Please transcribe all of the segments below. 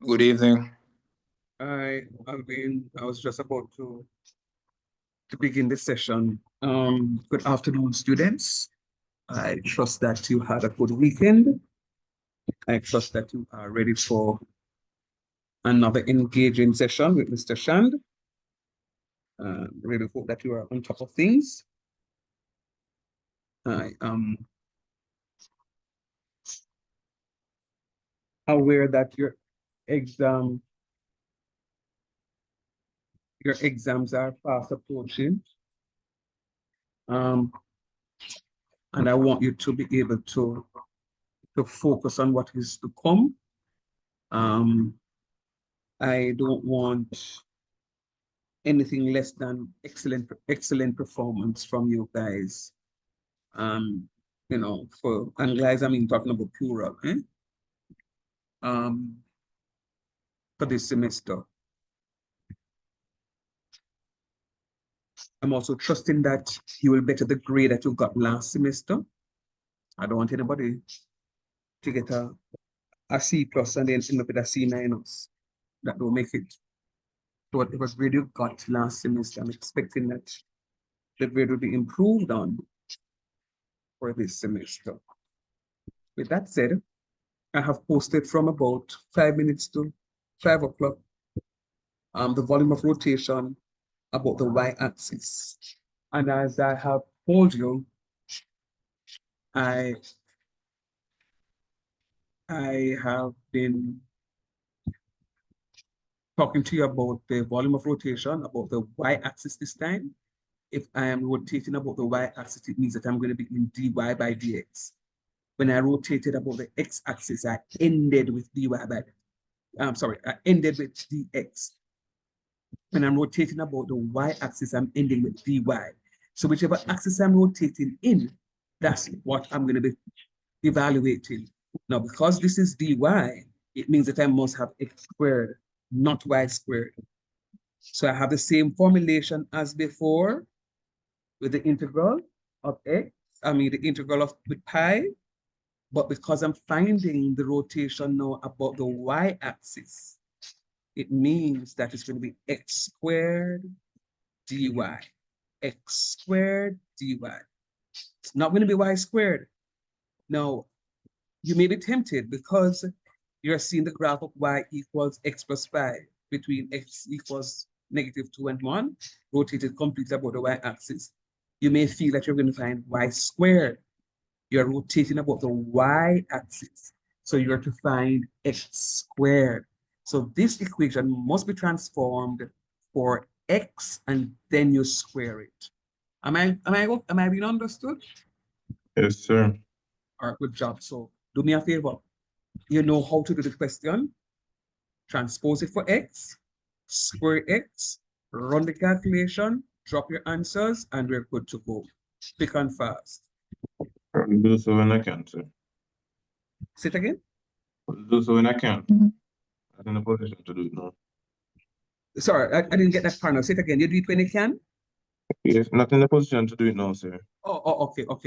Good evening. I was just about to begin this session. Good afternoon, students. I trust that you had a good weekend. I trust that you are ready for another engaging session with Mr. Shand. Really hope that you are on top of things. I am aware that your exams are fast approaching. And I want you to be able to focus on what is to come. I don't want anything less than excellent performance from you guys. And guys, I mean talking about plural, um, for this semester. I'm also trusting that you will better the grade that you got last semester. I don't want anybody to get a C plus and then end up with a C minus. That don't make it. So whatever grade you got last semester, I'm expecting that the grade will be improved on for this semester. With that said, I have posted from about 5 minutes to 5 o'clock the volume of rotation about the y-axis. And as I have told you, I have been talking to you about the volume of rotation, about the y-axis this time. If I am rotating about the y-axis, it means that I'm going to be in dy by dx. When I rotated about the x-axis, I ended with I ended with dx. When I'm rotating about the y-axis, I'm ending with dy. So whichever axis I'm rotating in, that's what I'm going to be evaluating. Now, because this is dy, it means that I must have x squared, not y squared. So I have the same formulation as before with the integral of x, the integral of with pi, but because I'm finding the rotation now about the y-axis, it means that it's going to be x squared dy, x squared dy. It's not going to be y squared. Now, you may be tempted because you're seeing the graph of y equals x plus 5 between x equals -2 and 1, rotated completely about the y-axis. You may feel that you're going to find y squared. You're rotating about the y-axis. So you're to find x squared. So this equation must be transformed for x and then you square it. Am I being understood? Yes, sir. All right, good job. So do me a favor. You know how to do the question. Transpose it for x, square x, run the calculation, drop your answers, and we're good to go. Quick and fast. I'll do so when I can, sir. Say it again. I'll do so when I can. I'm in a position to do it now. Sorry, I didn't get that part now. Say it again. You do it when you can? Yes, not in a position to do it now, sir. Okay. Got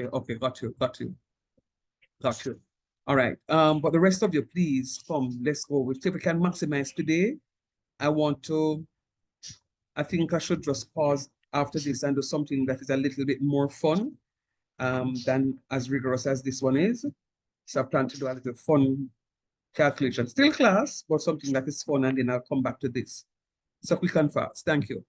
you. All right. But the rest of you, please come. Let's go. If we can maximize today, I think I should just pause after this and do something that is a little bit more fun than as rigorous as this one is. So I plan to do a little fun calculation. Still class, but something that is fun, and then I'll come back to this. So quick and fast. Thank you.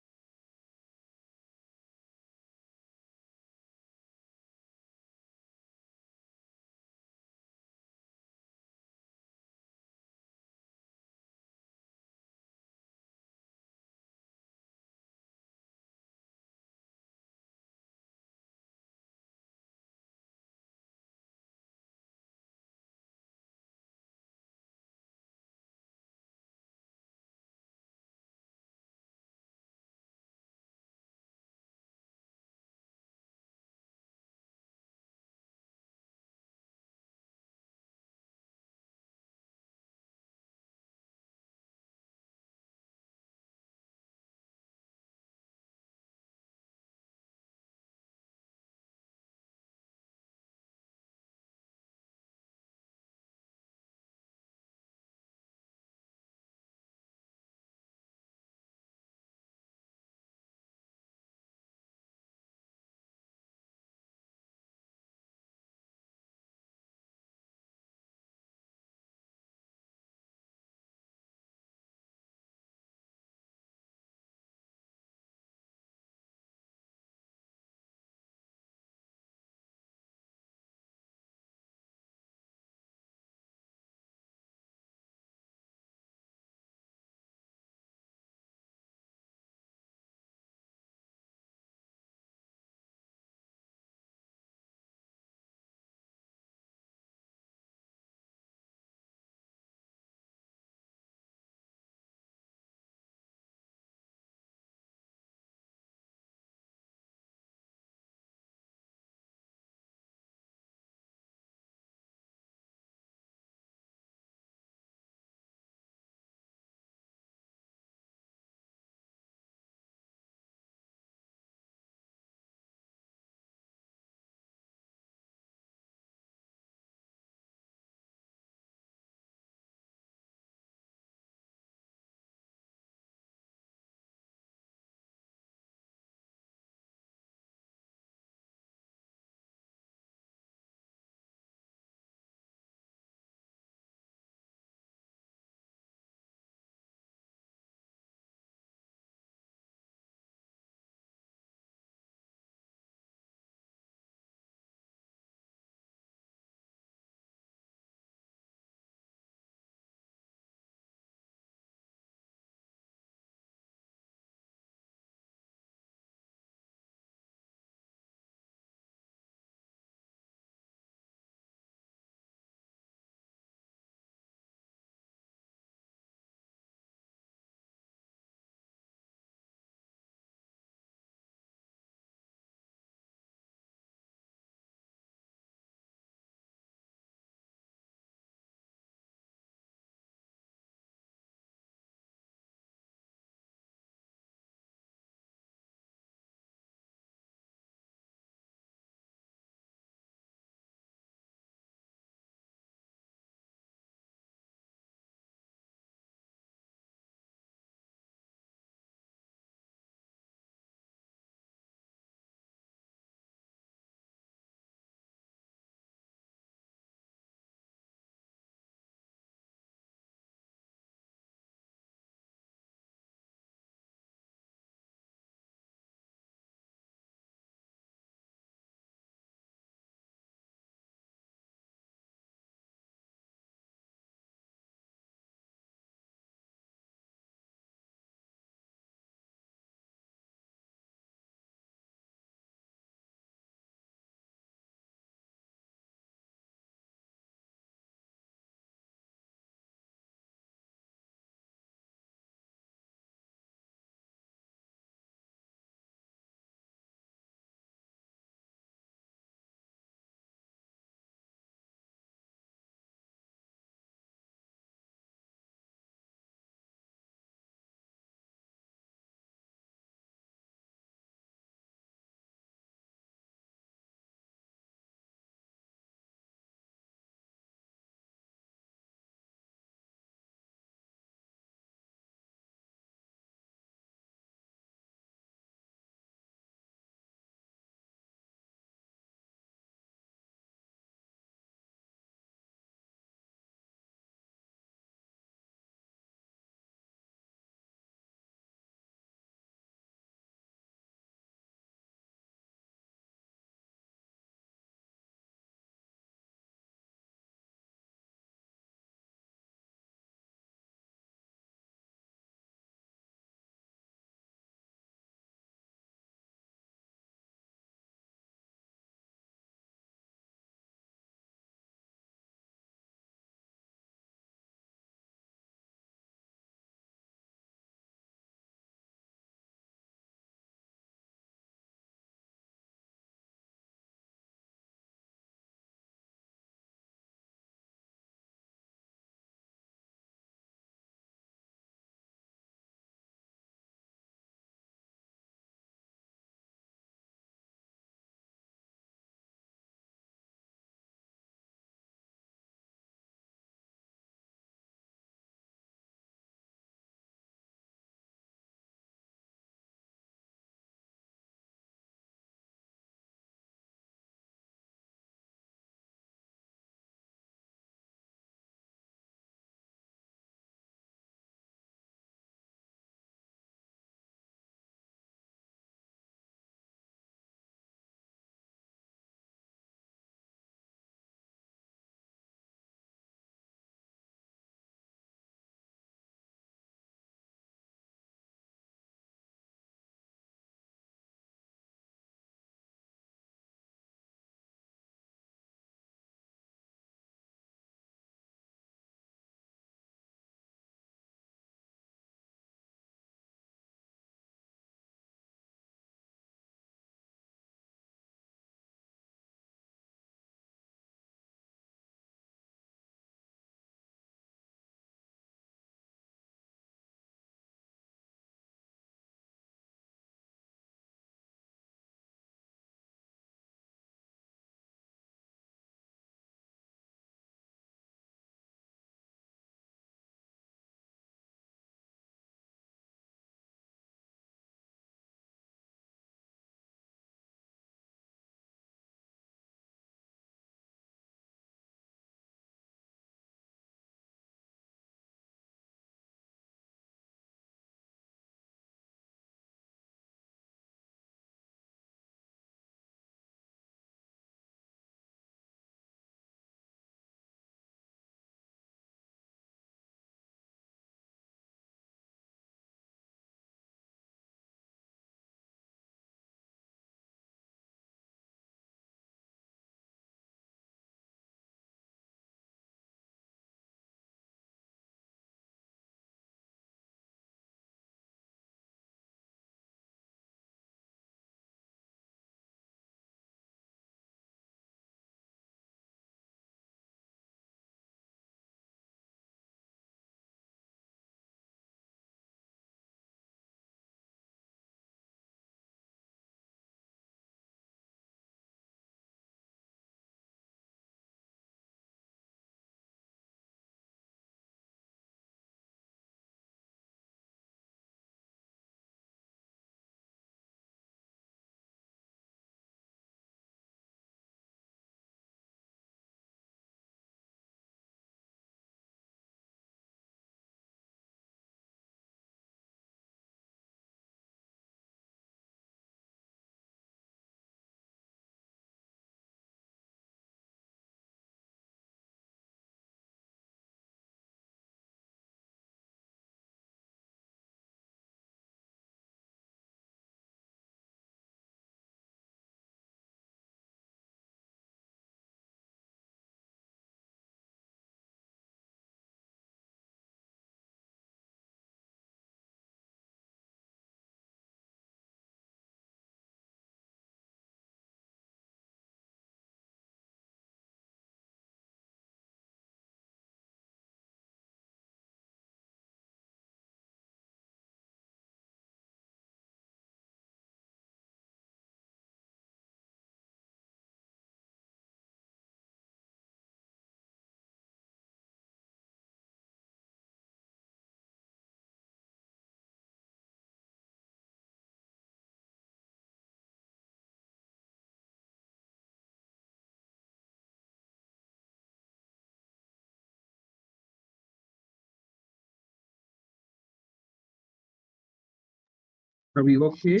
Are we okay?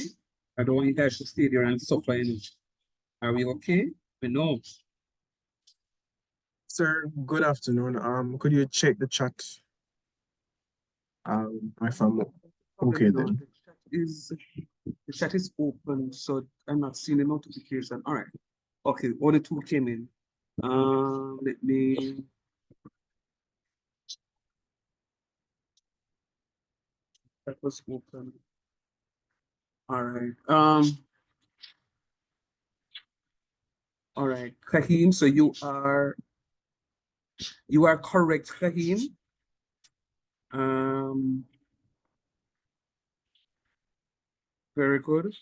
I don't want you guys to stay there and suffer, you know. Are we okay? We know. Sir, good afternoon. Could you check the chat? If I'm okay No, then. the chat is open, so I'm not seeing the notification. All right. Okay, only two came in. Let me. That was open. All right. All right, Kahim. So you are correct, Kahim. Um, very good.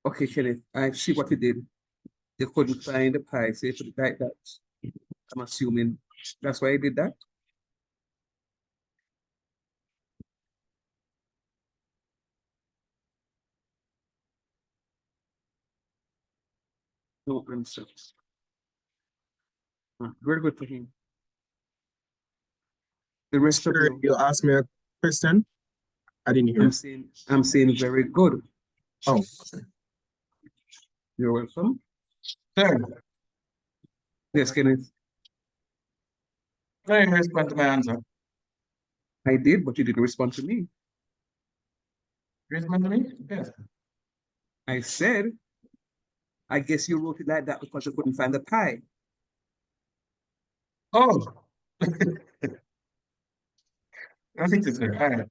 Okay, Kenneth, I see what you did. You couldn't find the pie, so you put it like that. I'm assuming that's why you did that. No answer. Very good for him. The rest of Sir, you, you asked me a question. I didn't hear. I'm saying very good. Oh, okay. You're welcome. Sir, Yes, Kenneth, can I respond to my answer? I did, but you didn't respond to me. Respond to me? Yes. I said, I guess you wrote it like that because you couldn't find the pie. Oh. I think it's sir. All right.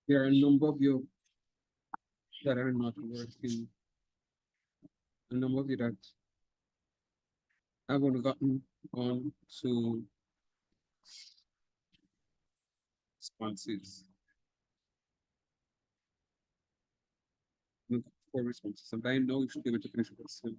There are a number of you that are not working. A number of you that have only gotten on to responses. Four responses. And by now you should be able to finish the question.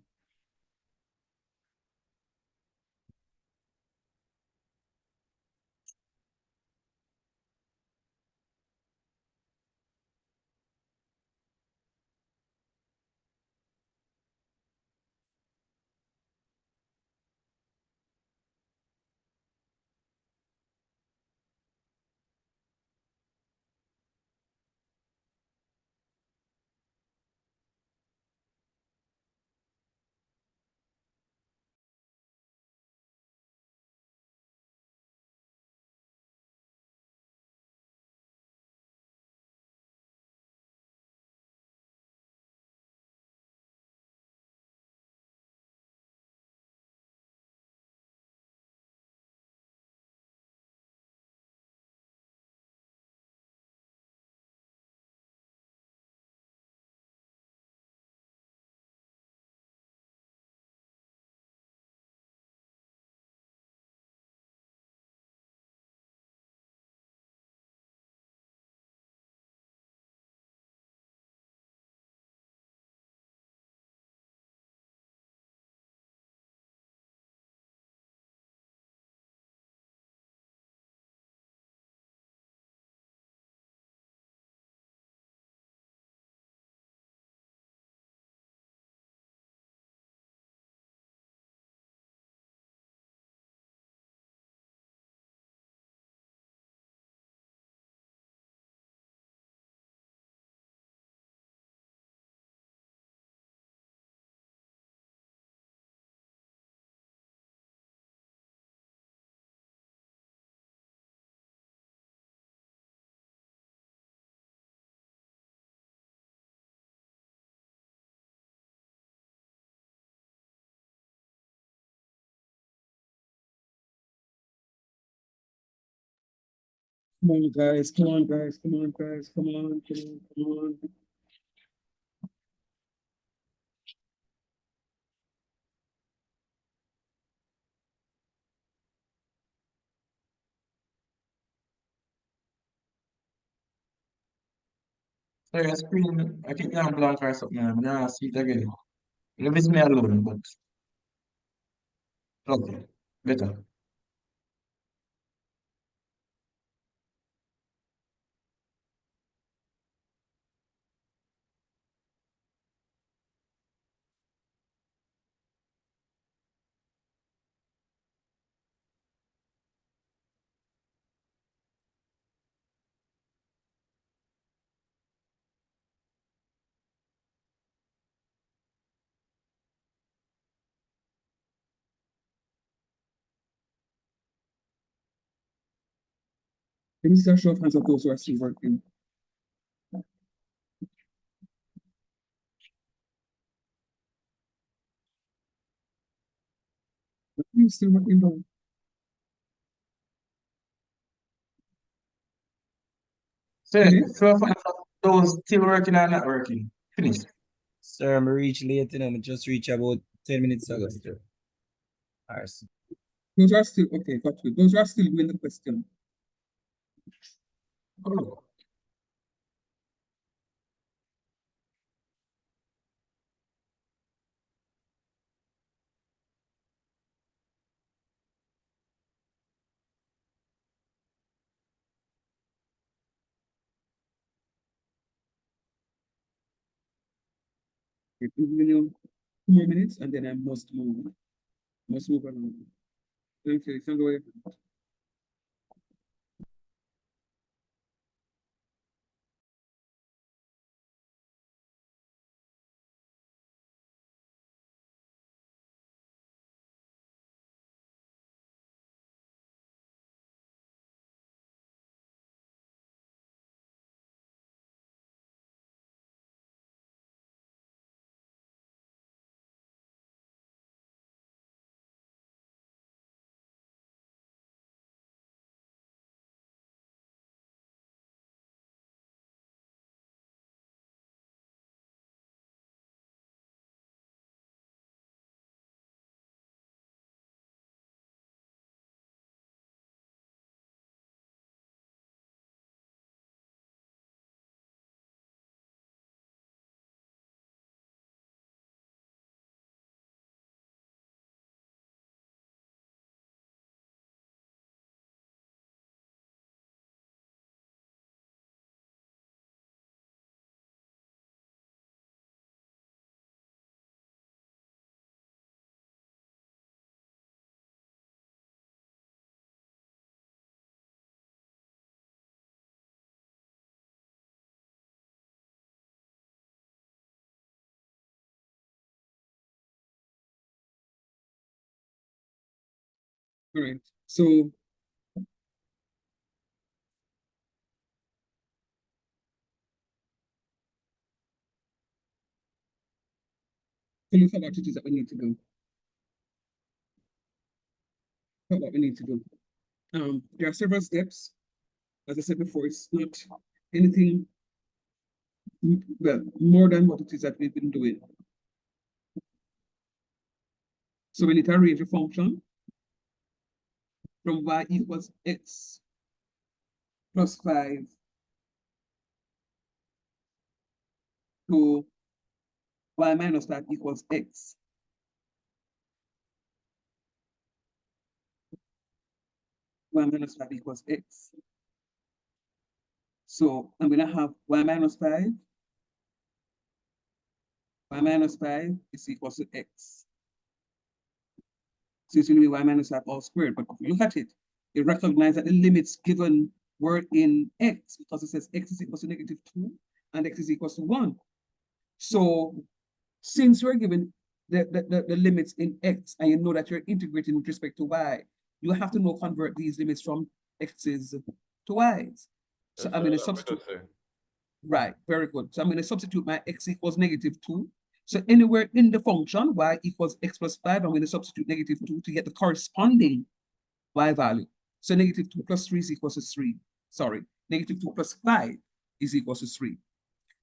Come on, guys. Come on, guys. Come on, guys. Come on, come on, come on. Sorry, screen, I think now blank or something. I'm gonna see it again. Leave me alone, but okay, better. Let me see a show of hands of those who are still working. You still working though? So, Really? so for those still working and not working, finish. Sir, I'm reach late, I just reach about 10 minutes ago, sir. Alright. Those are still okay, got you. Those are still doing the question. Oh. Okay, give me 2 more minutes and then I must move. Must move around. Okay, send away. Great. So look at what it is that we need to do. What we need to do. There are several steps. As I said before, it's not anything well more than what it is that we've been doing. So we need to arrange a function from y equals x plus 5 to y minus 5 equals x. Y minus 5 equals x. So I'm going to have y minus 5. Y minus 5 is equals to x. So it's going to be y minus 5 all squared. But if you look at it, you recognize that the limits given were in x because it says x is equal to -2 and x is equal to 1. So since you're given the limits in x and you know that you're integrating with respect to y, you have to now convert these limits from x's to y's. So I'm going to substitute. Right, very good. So I'm going to substitute my x equals -2. So anywhere in the function y equals x plus 5, I'm going to substitute -2 to get the corresponding y value. So -2 plus 3 is equals to 3. Sorry, -2 plus 5 is equals to 3.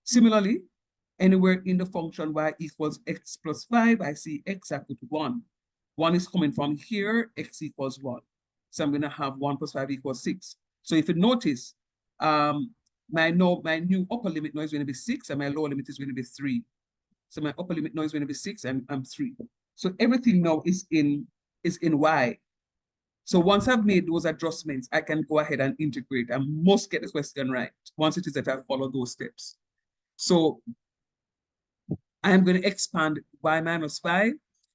Similarly, anywhere in the function y equals x plus 5, I see x equal to 1. 1 is coming from here, x equals 1. So I'm going to have 1 plus 5 equals 6. So if you notice, my new upper limit now is going to be 6 and my lower limit is going to be 3. So my upper limit now is going to be 6 and I'm 3. So everything now is in y. So once I've made those adjustments, I can go ahead and integrate. I must get the question right once it is that I follow those steps. So I'm going to expand y minus 5.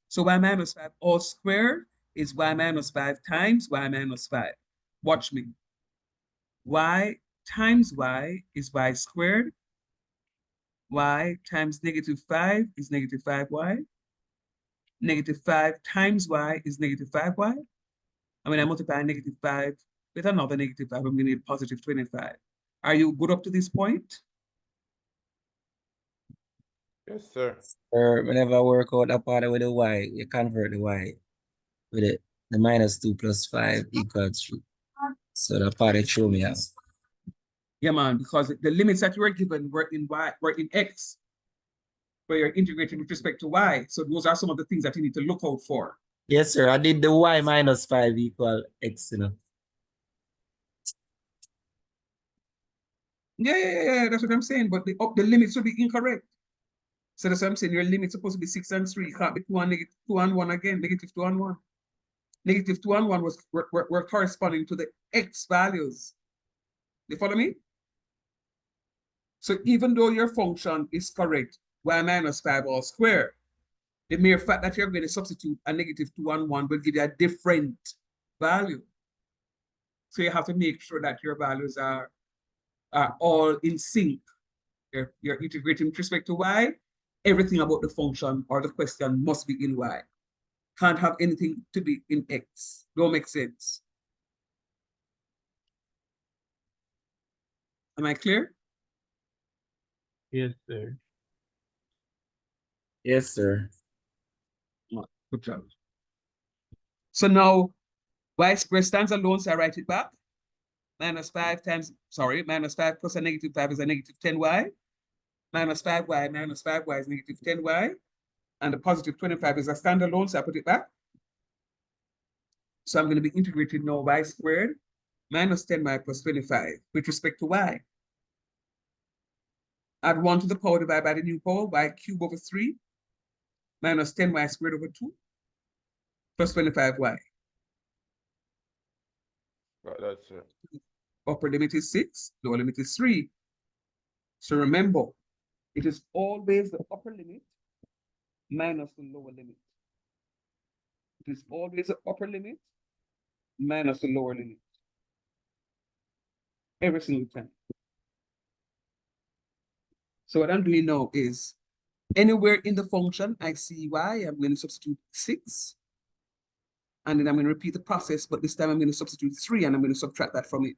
So y minus 5 all squared is y minus 5 times y minus 5. Watch me. Y times y is y squared. Y times -5 is -5y. -5 times y is -5y. I mean, I multiply -5 with another -5. I'm going to need positive 25. Are you good up to this point? Yes, sir. Or whenever I work out a part with the y, you convert the y with it. The -2 plus 5 equals 3. So the part it show me out. Yeah, man, because the limits that you were given were in y, were in x, where you're integrating with respect to y. So those are some of the things that you need to look out for. Yes, sir. I did the y minus 5 equal x, you know. Yeah, that's what I'm saying. But the limits will be incorrect. So that's what I'm saying. Your limit's supposed to be 6 and 3. It can't be 2 and -2 and 1 again. -2 and 1. -2 and 1 were corresponding to the x values. You follow me? So even though your function is correct, y minus 5 all squared, the mere fact that you're going to substitute a -2 and 1 will give you a different value. So you have to make sure that your values are all in sync. You're integrating with respect to y. Everything about the function or the question must be in y. Can't have anything to be in x. Don't make sense. Am I clear? Yes, sir. Yes, sir. Good job. So now y squared stands alone, so I write it back. -5 times, sorry, -5 plus a -5 is a -10y. -5y minus 5y is -10y. And the positive 25 is a standalone, so I put it back. So I'm going to be integrating now y squared minus 10y plus 25 with respect to y. Add 1 to the power divided by the new power, y cubed over 3 minus 10y squared over 2 plus 25y. Got that, sir. Upper limit is 6, lower limit is 3. So remember, it is always the upper limit minus the lower limit. It is always the upper limit minus the lower limit. Every single time. So what I'm doing now is anywhere in the function I see y, I'm going to substitute 6. And then I'm going to repeat the process, but this time I'm going to substitute 3 and I'm going to subtract that from it.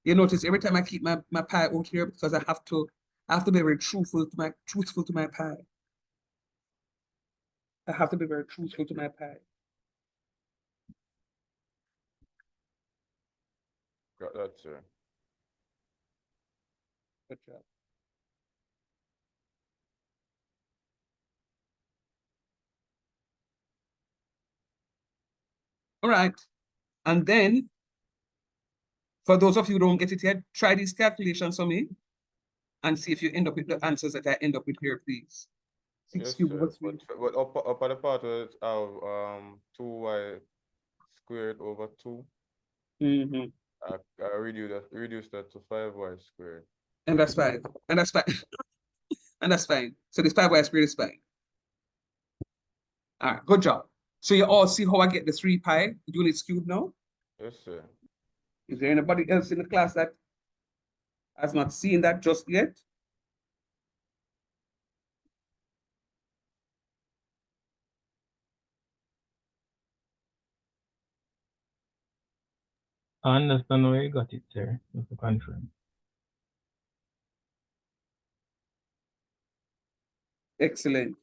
You notice every time I keep my pi out here because I have to be very truthful to my pi. I have to be very truthful to my pi. Got that, sir. Good job. All right. And then, for those of you who don't get it yet, try these calculations for me and see if you end up with the answers that I end up with here, please. 6 Yes, cubed sir. over 3. But up at the part where it have 2y squared over 2, Mm-hmm. I reduce that to 5y squared. And that's fine. And that's fine. And that's fine. So this 5y squared is fine. All right, good job. So you all see how I get the 3 pi units cubed now? Yes, sir. Is there anybody else in the class that has not seen that just yet? I understand where you got it, sir. Just to confirm. Excellent.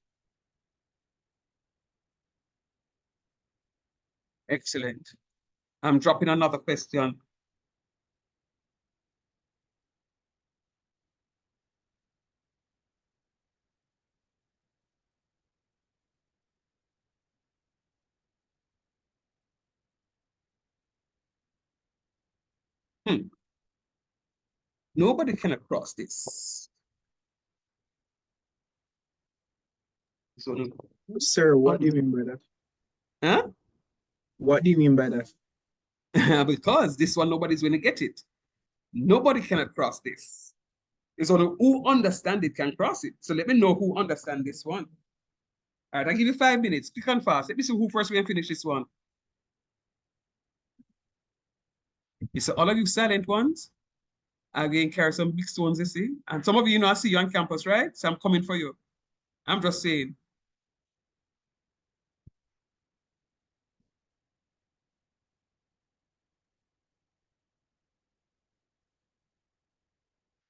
Excellent. I'm dropping another question. Nobody can cross this. So, Sir, what do you mean by that? huh? What do you mean by that? Because this one, nobody's going to get it. Nobody can cross this. It's only who understand it can cross it. So let me know who understand this one. All right, I'll give you 5 minutes. Quick and fast. Let me see who first will finish this one. You see, all of you silent ones are going to carry some big stones, you see. And some of you know, I see you on campus, right? So I'm coming for you. I'm just saying.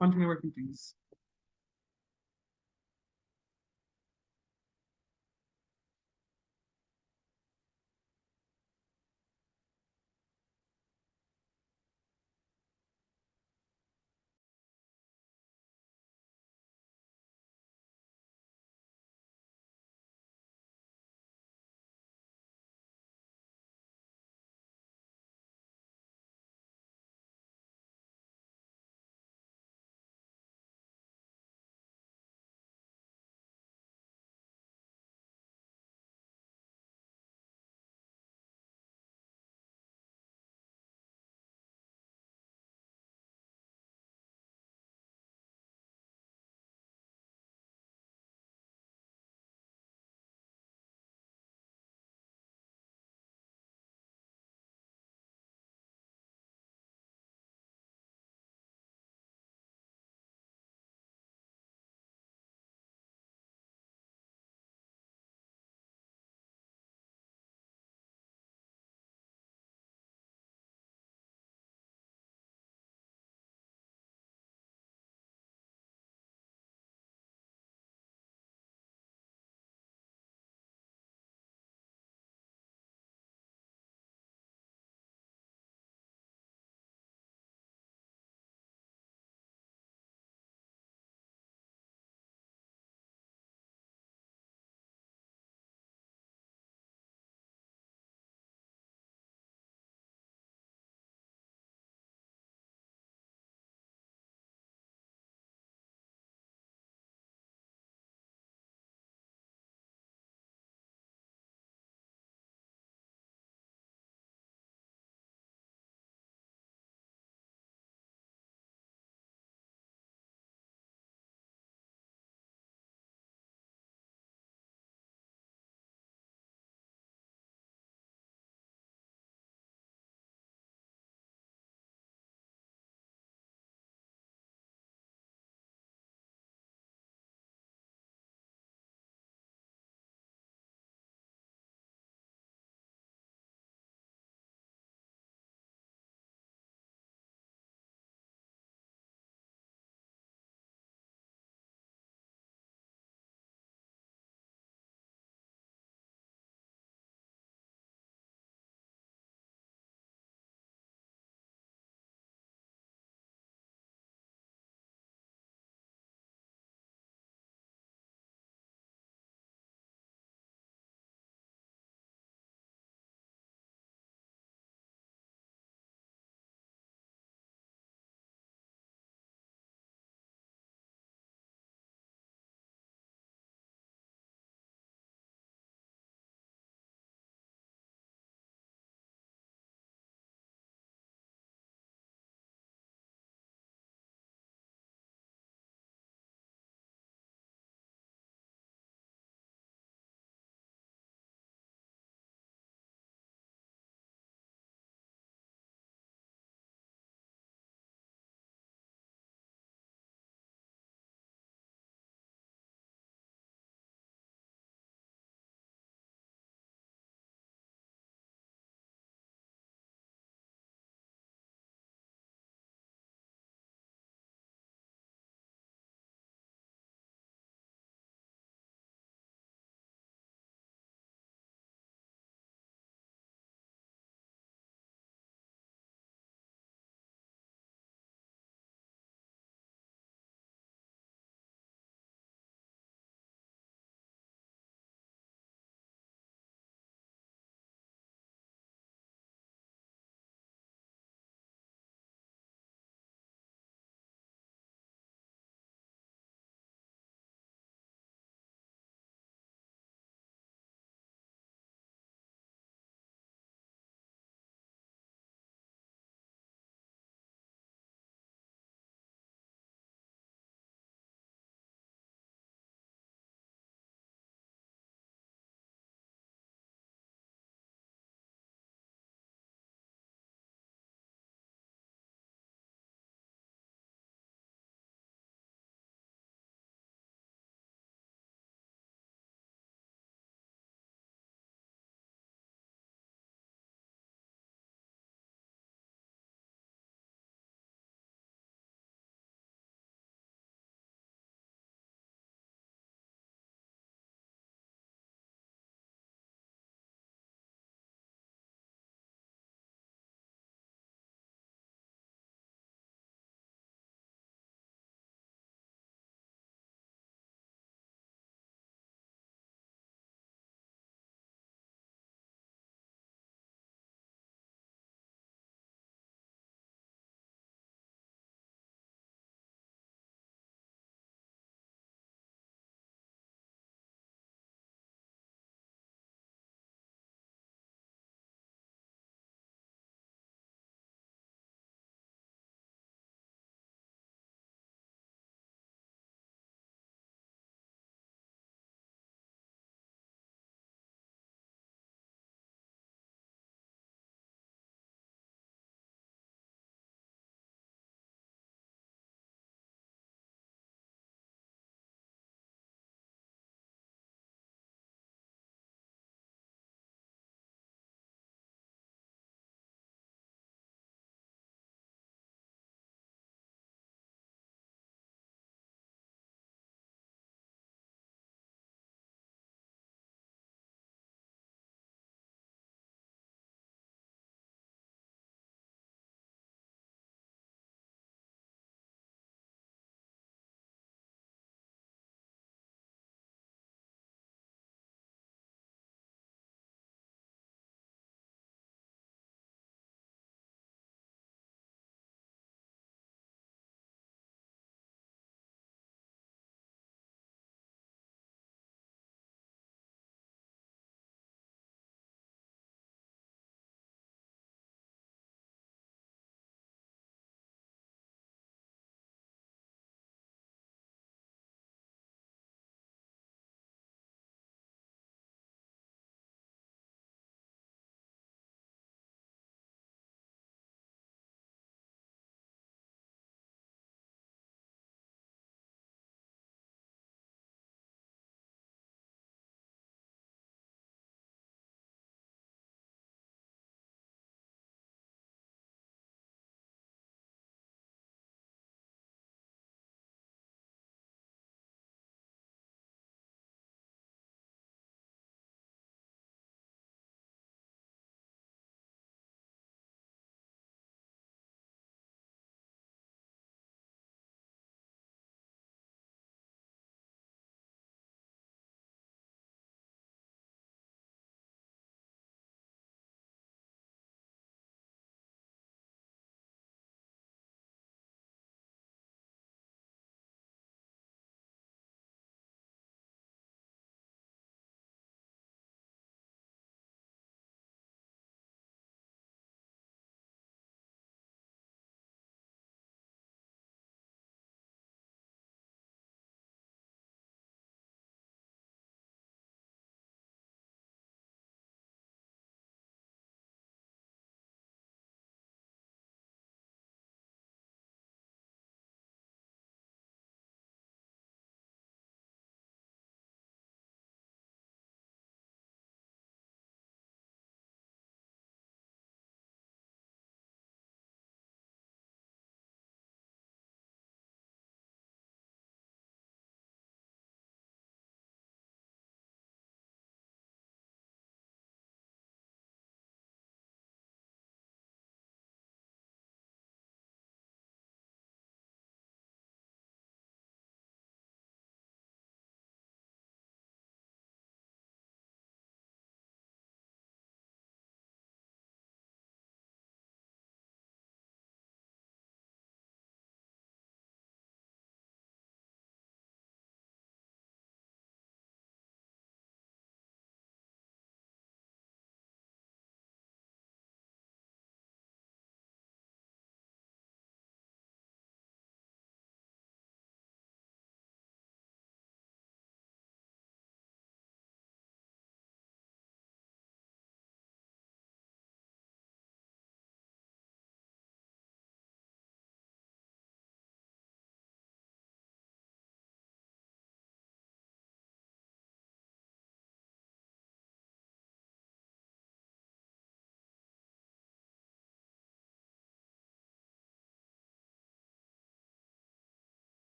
Continue working, please.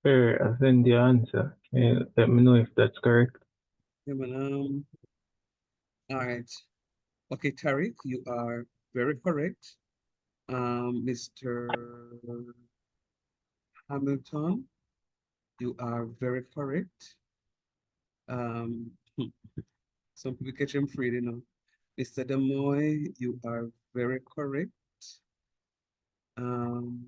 Sir, I send the answer. Can you let me know if that's correct? Yeah, man, all right. Okay, Tariq, you are very correct. Mr. Hamilton, you are very correct. Some people catch him free, you know. Mr. Demoy, you are very correct. Um,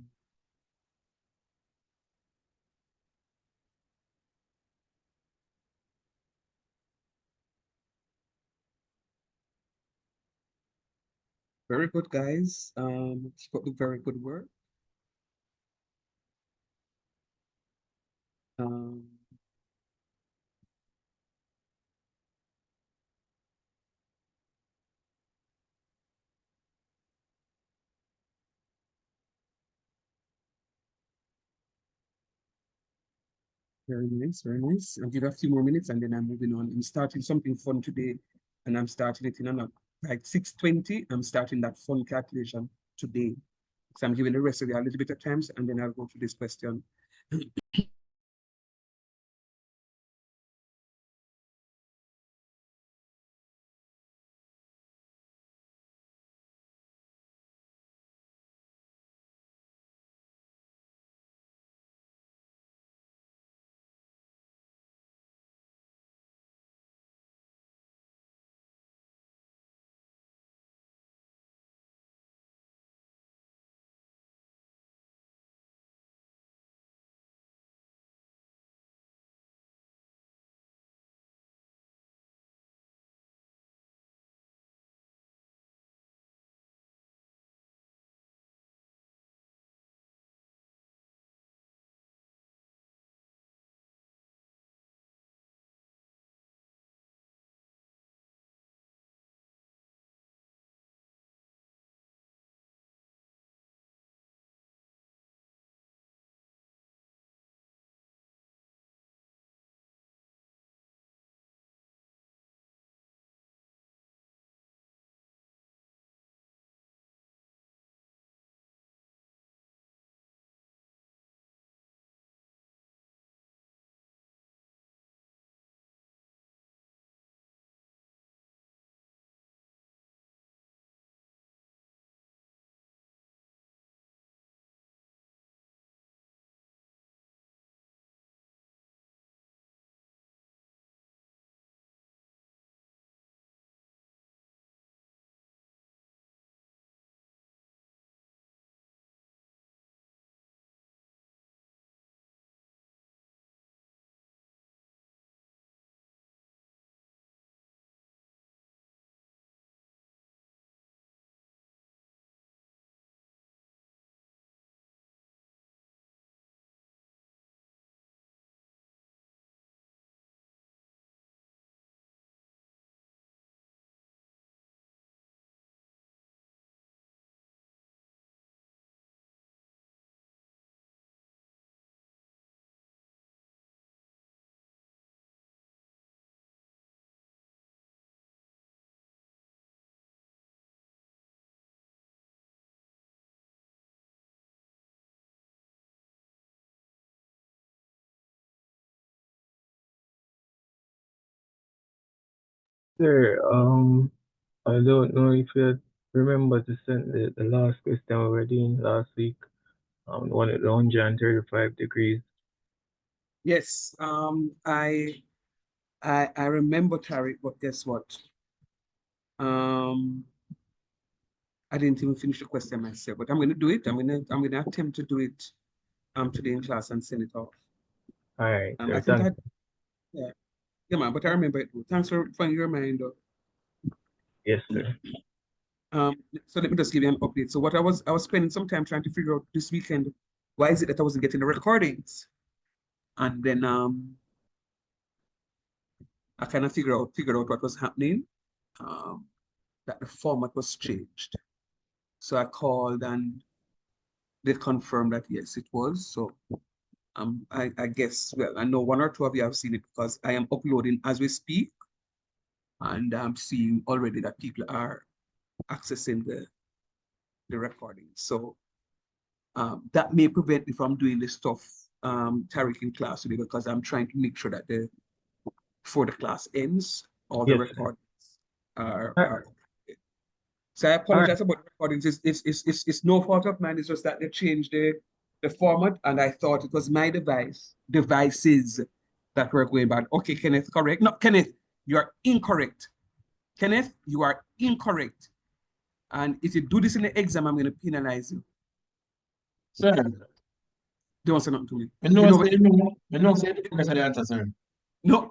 very good, guys. Keep up the very good work. Um, Very nice, very nice. I'll give a few more minutes and then I'm moving on. I'm starting something fun today and I'm starting it in like 6:20. I'm starting that fun calculation today. So I'm giving the rest of you a little bit of time and then I'll go to this question. Sir, I don't know if you remember to send the last question we were doing last week. One at the 135 degrees. Yes, I remember Tariq, but guess what? I didn't even finish the question myself, but I'm gonna do it. I'm gonna attempt to do it today in class and send it off. All right, I sir. think Thanks. yeah, man, but I remember it. Thanks for your reminder. Yes, sir. So let me just give you an update. So what I was spending some time trying to figure out this weekend, why is it that I wasn't getting the recordings? And then I kind of figured out what was happening, that the format was changed. So I called and they confirmed that yes, it was. So I guess, well, I know one or two of you have seen it because I am uploading as we speak. And I'm seeing already that people are accessing the recording. So that may prevent me from doing this stuff Tariq in class today because I'm trying to make sure that before the class ends, all the Yes, sir. recordings are Alright. So I apologize about the recordings. It's no fault of mine. It's just that they changed the format, and I thought it was my devices that were going bad. Okay, Kenneth, correct. No, Kenneth, you are incorrect. Kenneth, you are incorrect. And if you do this in the exam, I'm going to penalize you. Sir, Don't say nothing to me. we You know know say what? you we know say you guys are the answer, sir. No,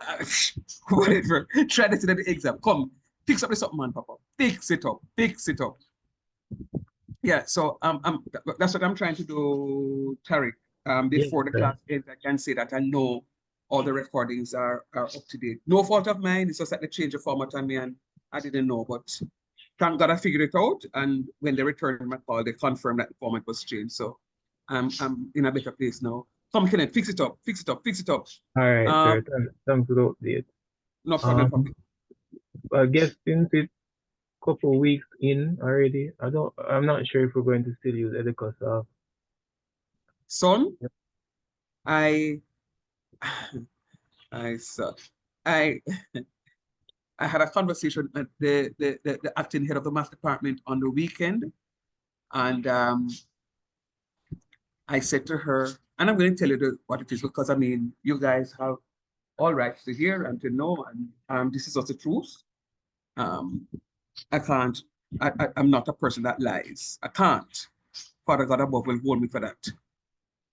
whatever. Try this in the exam. Come, fix up this up, man, Papa. Fix it up. Fix it up. Yeah, so that's what I'm trying to do, Tariq. Before the sir. class ends, I can say that I know all the recordings are up to date. No fault of mine. It's just that they changed the format on me and I didn't know, but thank God I figured it out. And when they returned my call, they confirmed that the format was changed. So I'm in a better place now. Come, Kenneth, fix it up, fix it up, fix it up. Alright, Um, sir. Thanks for the update. no problem, Papi. I guess since it's couple weeks in already, I'm not sure if we're going to still use Edicosoft. Son, Yep. I suck. I had a conversation with the acting head of the math department on the weekend, and I said to her, and I'm going to tell you what it is because I mean, you guys have all rights to hear and to know, and this is also the truth. I can't. I'm not a person that lies. I can't. Father God above will hold me for that.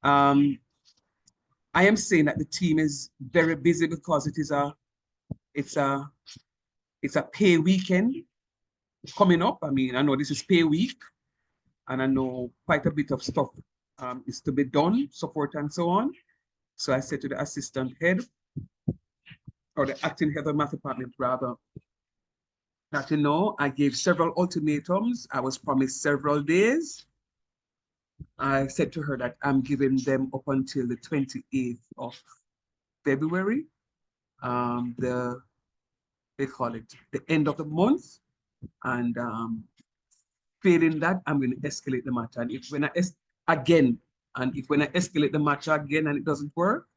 I am saying that the team is very busy because it's a pay weekend coming up. I mean, I know this is pay week, and I know quite a bit of stuff is to be done, support and so on. So I said to the assistant head, or the acting head of the math department rather, that I gave several ultimatums. I was promised several days. I said to her that I'm giving them up until the 28th of February. They call it the end of the month. And failing that, I'm going to escalate the matter. And if when I escalate the matter again and it doesn't work,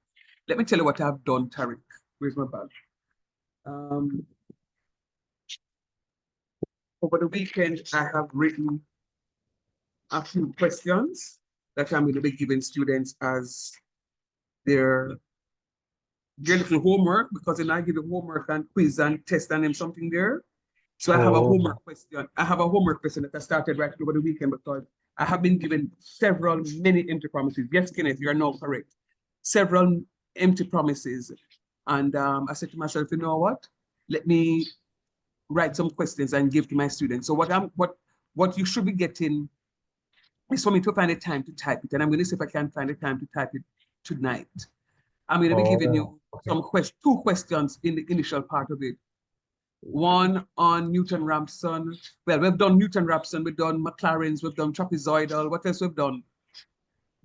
let me tell you what I've done, Tariq. Where's my bag? Over the weekend, I have written a few questions that I'm going to be giving students as their little homework, because then I give you homework and quiz and test and them something there. So I have a homework question. I have a homework question that I started right over the weekend because I have been given many empty promises. Yes, Kenneth, you are now correct. Several empty promises. And I said to myself, you know what? Let me write some questions and give to my students. So what you should be getting is for me to find a time to type it. And I'm going to see if I can find a time to type it tonight. I'm going to be giving you two questions in the initial part of it. One on Newton-Raphson. Well, we've done Newton-Raphson, we've done Maclaren's, we've done trapezoidal. What else we've done?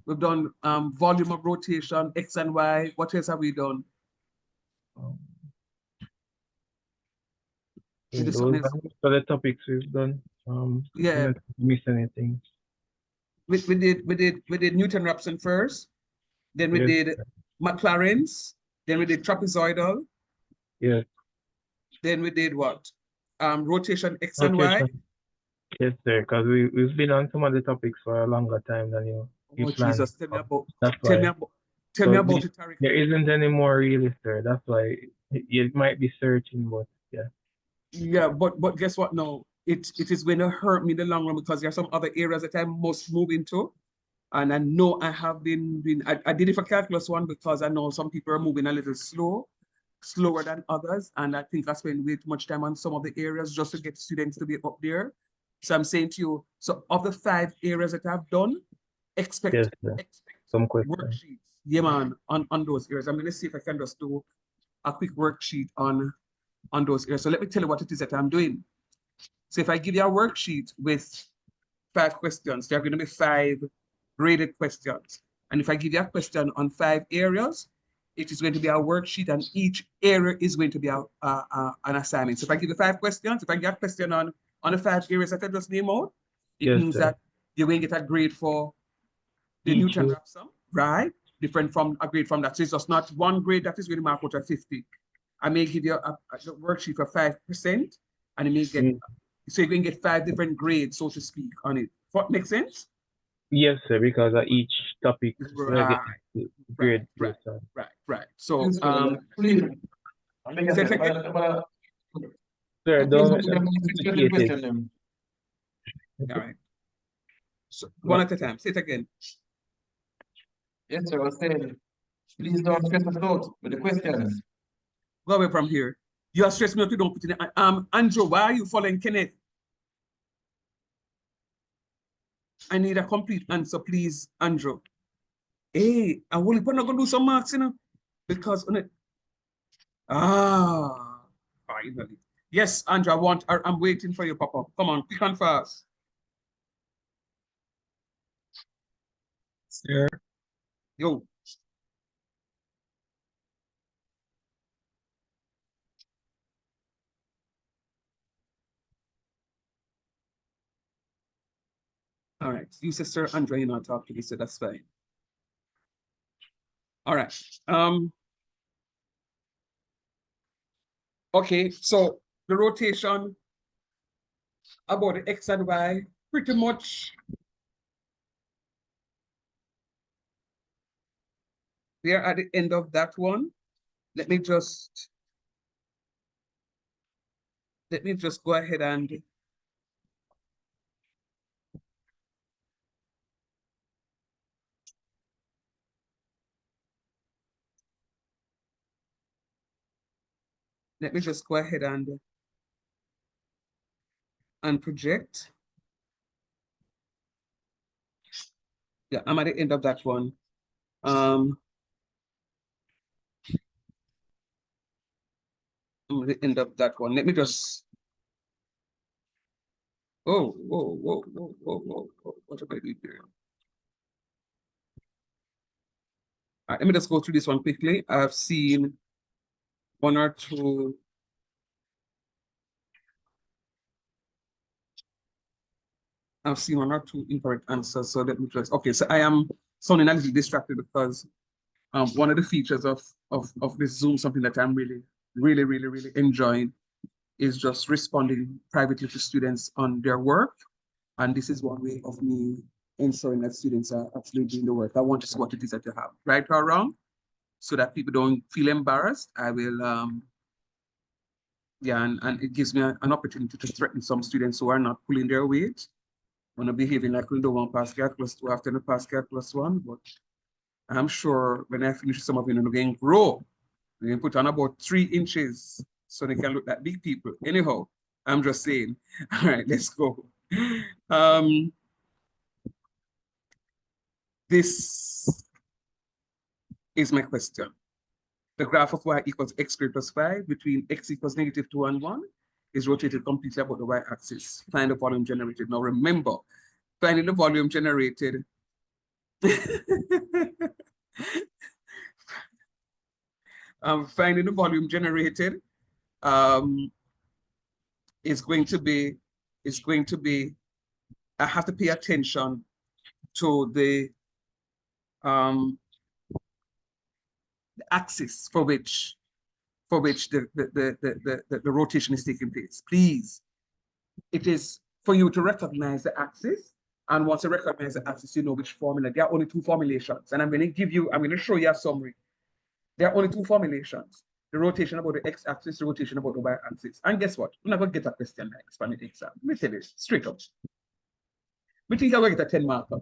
We've done volume of rotation, X and Y. What else have we done? Those are the topics we've done. Yeah. Not miss anything. We did Newton-Raphson first, then we did Maclaren's, then we did trapezoidal. Yes. Then we did what? Rotation X and Y. Yes, sir, because we've been on some of the topics for a longer time than you planned. Jesus, tell me about it, Tariq. There isn't any more really, sir. That's why you might be searching, but yeah. Yeah, but guess what now? It is going to hurt me in the long run because there are some other areas that I must move into. And I know I have I did it for calculus 1 because I know some people are moving a little slower than others. And I think I spend way too much time on some of the areas just to get students to be up there. So I'm saying to you, so of the 5 areas that I've done, expect some questions. Worksheets. Yeah, man, on those areas. I'm going to see if I can just do a quick worksheet on those areas. So let me tell you what it is that I'm doing. So if I give you a worksheet with 5 questions, there are going to be 5 graded questions. And if I give you a question on 5 areas, it is going to be a worksheet, and each area is going to be an assignment. So if I give you 5 questions, if I get a question on the 5 areas that I just named out, it means that you're going to get a grade for the Newton-Raphson, right? different from a grade from that. So it's just not one grade that is going to mark out at 50. I may give you a worksheet for 5%, and you may get, so you can get 5 different grades, so to speak, on it. What makes sense? Yes, sir, because of each topic, so I get the grade Right. based on. Right. So, Yes, sir. Please. I think I Say said, it again. Sir, please don't put them complicate the it. question them. all right. So one at a time. Say it again. Yes, sir. I was saying, please don't stress us out with the questions. Go away from here. You are stressing me out, you don't put in it. Andrew, why are you following Kenneth? I need a complete answer, please, Andrew. Hey, I will not gonna do some marks, you know, because on it. Finally. Yes, Andrew, I'm waiting for you, Papa. Come on, quick and fast. Sir, Yo. All right, you sister Andrea, you're not talking to me, so that's fine. All right. Okay, so the rotation about the X and Y, pretty much we are at the end of that one. Let me just go ahead and project. Yeah, I'm at the end of that one. I'm at the end of that one. Let me just. Whoa. What am I doing here? All right, let me just go through this one quickly. I've seen one or two. I've seen one or two incorrect answers. So let me just. Okay, so I am sounding a little distracted because one of the features of this Zoom, something that I'm really enjoying, is just responding privately to students on their work. And this is one way of me ensuring that students are actually doing the work. I want to see what it is that you have, right or wrong, so that people don't feel embarrassed. I will, yeah, and it gives me an opportunity to threaten some students who are not pulling their weight, when I'm behaving like we don't want Pascal +2 after the Pascal +1, but I'm sure when I finish some of you, they're going to grow. They can put on about 3 inches so they can look like big people. Anyhow, I'm just saying. All right, let's go. This is my question. The graph of y equals x squared plus 5 between x equals -2 and 1 is rotated completely about the y-axis. Find the volume generated. Now remember, finding the volume generated finding the volume generated is going to be, I have to pay attention to the axis for which the rotation is taking place. Please, it is for you to recognize the axis. And once you recognize the axis, you know which formula. There are only 2 formulations. And I'm going to show you a summary. There are only 2 formulations. The rotation about the x-axis, the rotation about the y-axis. And guess what? I'm not going to get a question like this on the exam. Let me tell you straight up. We think I'm going to get a 10 marker.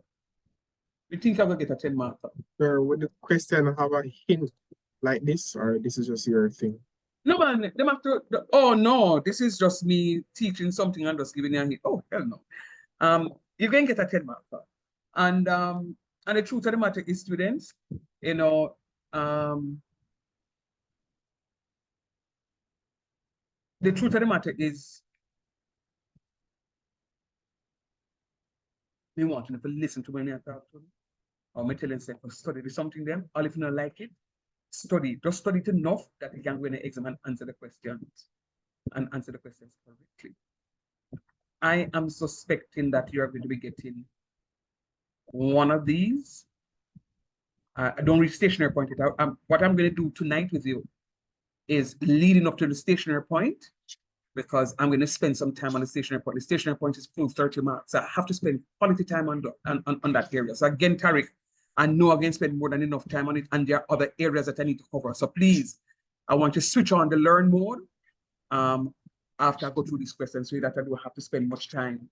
Sir, would the question have a hint like this, or this is just your thing? No, man, them have to, oh no, this is just me teaching something and just giving you a hint. Oh, hell no. You're going to get a 10 marker. And the truth of the matter is, students, you know, the truth of the matter is, we want you to listen to when I talk to them. Or me telling them, study something them, or if you don't like it, study. Just study it enough that you can go in the exam and answer the questions. Correctly. I am suspecting that you are going to be getting one of these I don't reach stationary point. What I'm going to do tonight with you is leading up to the stationary point, because I'm going to spend some time on the stationary point. The stationary point is full 30 marks. So I have to spend quality time on that area. So again, Tariq, I know I'm going to spend more than enough time on it, and there are other areas that I need to cover. So please, I want to switch on the learn mode after I go through these questions, so that I don't have to spend much time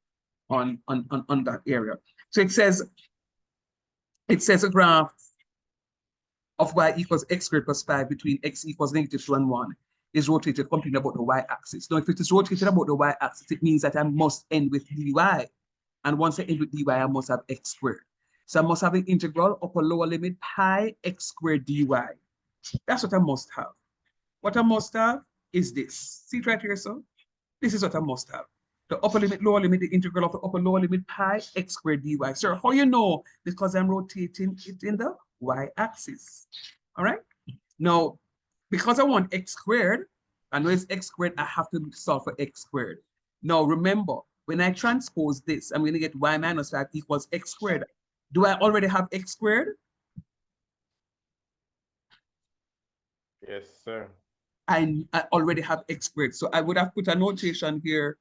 on that area. So it says a graph of y equals x squared plus 5 between x equals -2 and 1 is rotated completely about the y-axis. Now, if it is rotated about the y-axis, it means that I must end with dy. And once I end with dy, I must have x squared. So I must have the integral upper lower limit pi x squared dy. That's what I must have. What I must have is this. See it right here, so? This is what I must have. The upper limit, lower limit, the integral of the upper lower limit pi x squared dy. Sir, how you know? Because I'm rotating it in the y-axis. All right? Now, because I want x squared, I know it's x squared, I have to solve for x squared. Now, remember, when I transpose this, I'm going to get y minus 5 equals x squared. Do I already have x squared? Yes, sir. I already have x squared. So I would have put a notation here.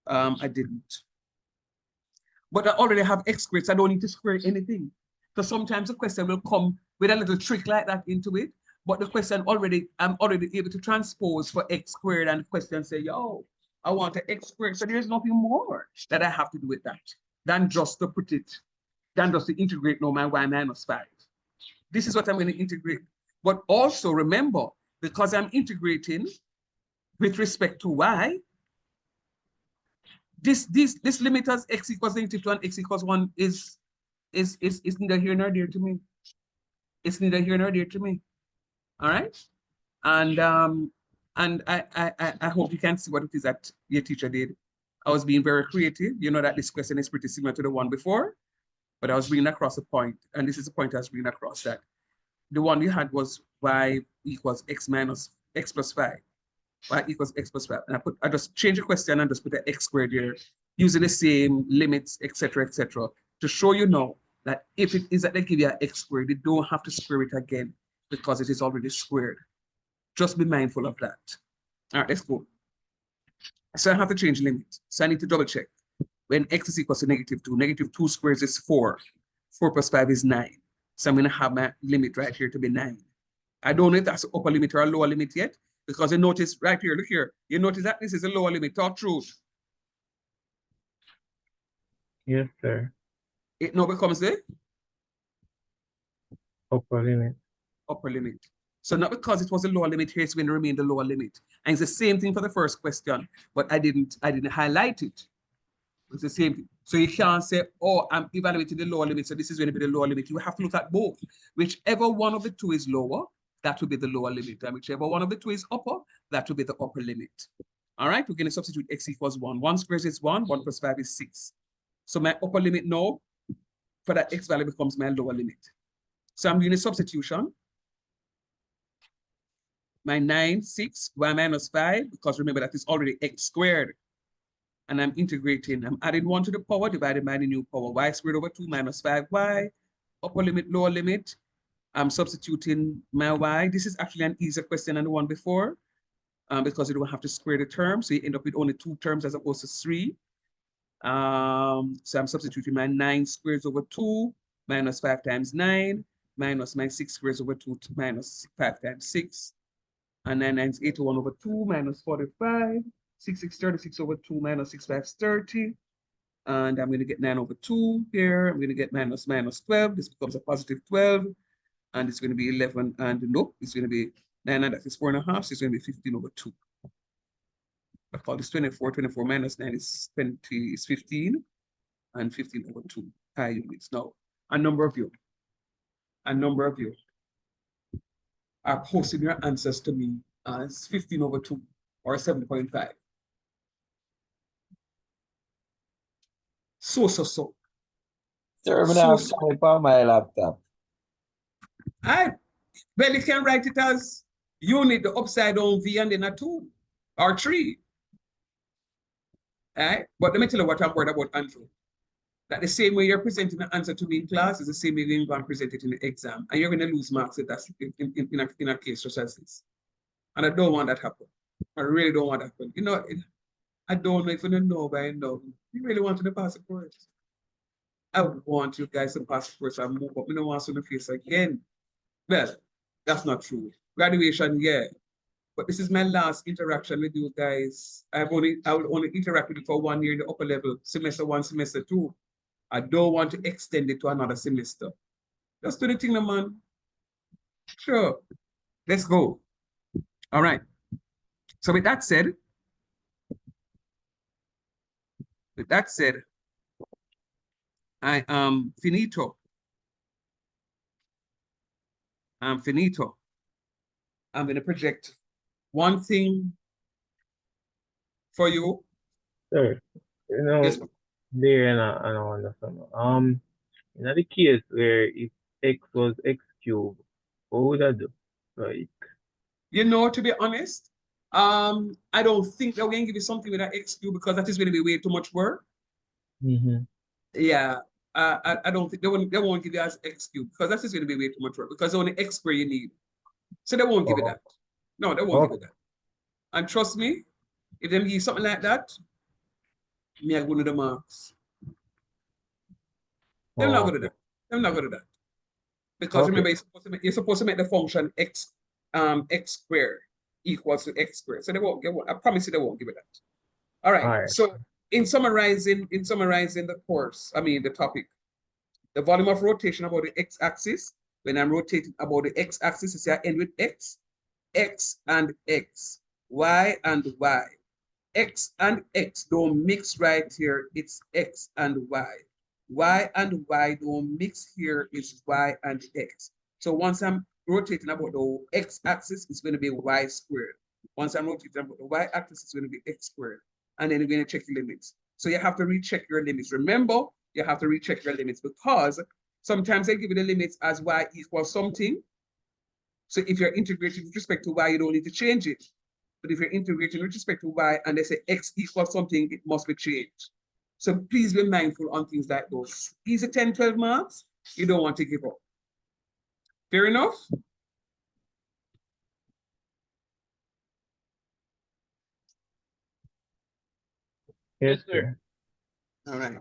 I didn't. But I already have x squared, so I don't need to square anything. So sometimes the question will come with a little trick like that into it. But the question I'm already able to transpose for x squared, and the question say, yo, I want an x squared. So there's nothing more that I have to do with that than just to put it, than just to integrate now my y minus 5. This is what I'm going to integrate. But also remember, because I'm integrating with respect to y, this limit as x equals -2 and x equals 1 is neither here nor there to me. It's neither here nor there to me. All right. And I hope you can see what it is that your teacher did. I was being very creative. You know that this question is pretty similar to the one before, but I was bringing across a point, and this is the point I was bringing across, that the one you had was y equals x minus x plus 5. Y equals x plus 5. And I just change the question and just put the x squared here, using the same limits, etc., to show you now that if it is that they give you an x squared, you don't have to square it again because it is already squared. Just be mindful of that. All right, let's go. So I have to change limit. So I need to double check. When x is equal to -2, -2 squares is 4. 4 plus 5 is 9. So I'm going to have my limit right here to be 9. I don't know if that's the upper limit or a lower limit yet, because you notice right here, look here, you notice that this is a lower limit. Talk truth. Yes, sir. It now becomes the Upper limit. upper limit. So not because it was a lower limit here, it's going to remain the lower limit. And it's the same thing for the first question, but I didn't highlight it. It's the same thing. So you can't say, oh, I'm evaluating the lower limit, so this is going to be the lower limit. You have to look at both. Whichever one of the two is lower, that will be the lower limit. And whichever one of the two is upper, that will be the upper limit. All right, we're going to substitute x equals 1. 1 squares is 1, 1 plus 5 is 6. So my upper limit now for that x value becomes my lower limit. So I'm doing a substitution. My 9, 6, y minus 5, because remember that is already x squared. And I'm integrating. I'm adding 1 to the power divided by the new power. Y squared over 2 minus 5y. Upper limit, lower limit. I'm substituting my y. This is actually an easier question than the one before, because you don't have to square the term. So you end up with only 2 terms as opposed to 3. So I'm substituting my 9 squares over 2 minus 5 times 9 minus my 6 squares over 2 minus 5 times 6. And 9 9 is 81 over 2 minus 45. 6 6 36 over 2 minus 6 5 is 30. And I'm going to get 9 over 2 here. I'm going to get minus 12. This becomes a positive 12. And it's going to be 11. And nope, it's going to be 9, and that is 4.5. So it's going to be 15 over 2. I call this 24. 24 minus 9 is 20 is 15. And 15 over 2 pi units. Now, a number of you are posting your answers to me as 15 over 2 or 7.5. So. Sir, I'm gonna have to on my laptop. Well, you can write it as unit, the upside down v, and then a 2 or 3. All right? But let me tell you what I'm worried about, Andrew. Like the same way you're presenting the answer to me in class is the same way you're going to present it in the exam. And you're going to lose marks if that's in a case such as this. And I don't want that to happen. I really don't want that to happen. You know, I don't know if you know by now. You really want to pass the course. I would want you guys to pass the course and move up. We don't want to face again. Well, that's not true. Graduation, yeah. But this is my last interaction with you guys. I will only interact with you for 1 year in the upper level, semester 1, semester 2. I don't want to extend it to another semester. Just do the thing, man. Sure. Let's go. All right. So with that said, I am finito. I'm finito. I'm going to project one thing for you. Sir, you know, Yes, there and I don't understand. In the case where if x was x cubed, what would I do? Like, you know, to be honest, I don't think they're going to give you something with that X cube because that is going to be way too much work. Yeah, I don't think they won't give you as X cube because that is going to be way too much work because only X square you need. So they won't give you that. No, they won't give you that. And trust me, if they give you something like that, me I go to the marks. They're not good at that. They're not good at that. Because remember, you're supposed to make the function x squared equals to x squared. So they won't get one. I promise you they won't give it that. All right. So in summarizing the course, I mean the topic, the volume of rotation about the x-axis. When I'm rotating about the x-axis, you see I end with x, x and x, y and y. X and x don't mix right here. It's x and y. Y and y don't mix here. It's y and x. So once I'm rotating about the x-axis, it's going to be y squared. Once I'm rotating about the y-axis, it's going to be x squared. And then you're going to check the limits. So you have to recheck your limits. Remember, you have to recheck your limits because sometimes they give you the limits as y equals something. So if you're integrating with respect to y, you don't need to change it. But if you're integrating with respect to y and they say x equals something, it must be changed. So please be mindful on things like those. Easy 10, 12 marks, you don't want to give up. Fair enough? Yes, sir. All right.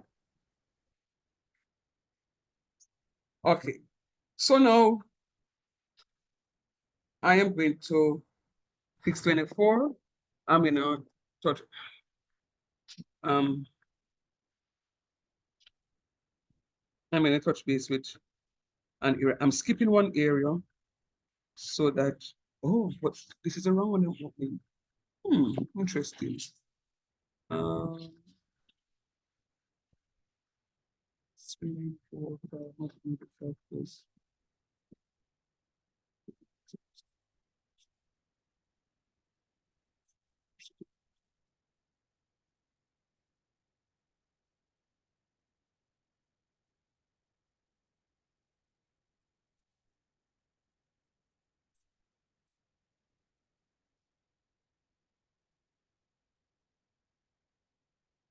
Okay. So now I am going to 624. I'm going to touch I'm going to touch base with an area. I'm skipping one area so that but this is the wrong one. Interesting. 3, 4, 5, plus.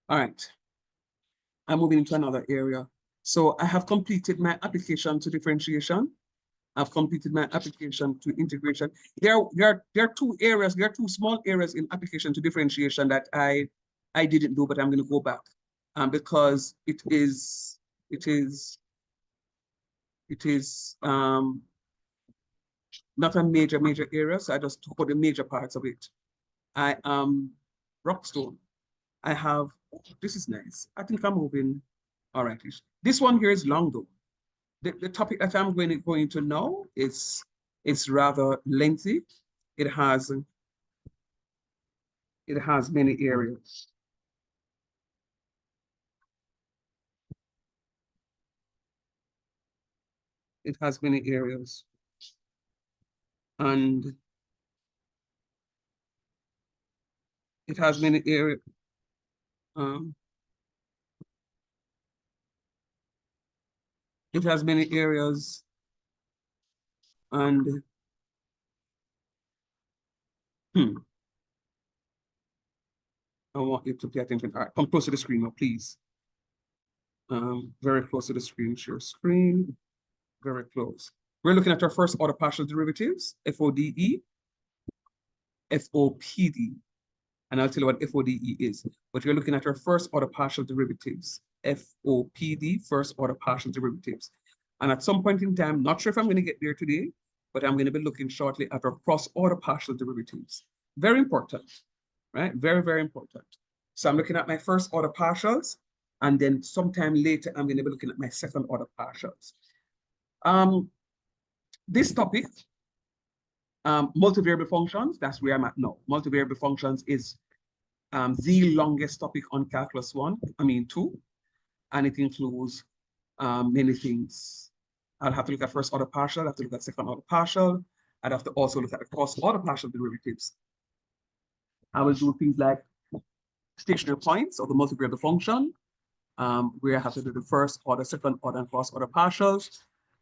All right. I'm moving into another area. So I have completed my application to differentiation. I've completed my application to integration. There are 2 areas, there are 2 small areas in application to differentiation that I didn't do, but I'm going to go back because it is not a major area. So I just took out the major parts of it. I am Rockstone. I have, this is nice. I think I'm moving. All right. This one here is long though. The topic that I'm going to know is rather lengthy. It has many areas. It has many areas. And it has many areas. It has many areas and I want you to pay attention. All right, come close to the screen now, please. Very close to the screen, share screen, very close. We're looking at our first order partial derivatives, FODE, FOPD, and I'll tell you what FODE is. But we're looking at our first order partial derivatives, FOPD, first order partial derivatives. And at some point in time, not sure if I'm going to get there today, but I'm going to be looking shortly at our cross order partial derivatives. Very important, right? Very, very important. So I'm looking at my first order partials, and then sometime later, I'm going to be looking at my second order partials. This topic, multivariable functions, that's where I'm at now. Multivariable functions is the longest topic on Calculus 2, and it includes many things. I'll have to look at first order partial, I'll have to look at second order partial, I'd have to also look at the cross order partial derivatives. I will do things like stationary points of the multivariable function, where I have to do the first order, second order, and cross order partials.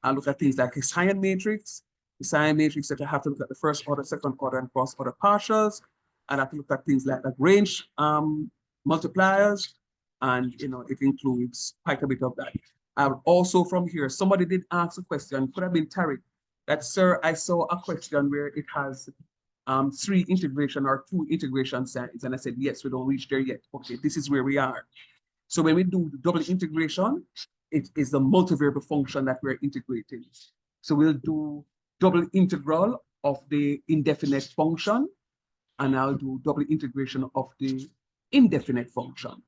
I'll look at things like a Hessian matrix. The Hessian matrix that I have to look at the first order, second order, and cross order partials. And I have to look at things like Lagrange multipliers. And it includes quite a bit of that. Also from here, somebody did ask a question, could have been Tariq, that, sir, I saw a question where it has 3 integration or 2 integration signs. And I said, yes, we don't reach there yet. Okay, this is where we are. So when we do the double integration, it is the multivariable function that we're integrating. So we'll do double integral of the indefinite function, and I'll do double integration of the indefinite function.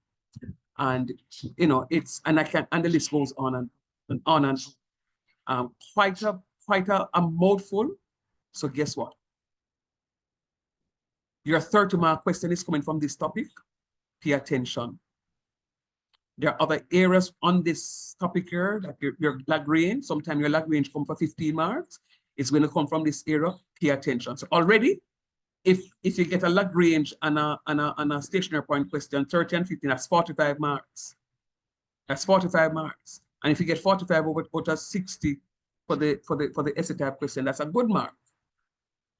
And and the list goes on and on and on. Quite a mouthful. So guess what? Your 30-mark question is coming from this topic. Pay attention. There are other areas on this topic here that your Lagrange, sometimes your Lagrange come for 15 marks. It's going to come from this area. Pay attention. So already, if you get a Lagrange and a stationary point question, 30 and 15, that's 45 marks. That's 45 marks. And if you get 45 out of 60 for the essay type question, that's a good mark.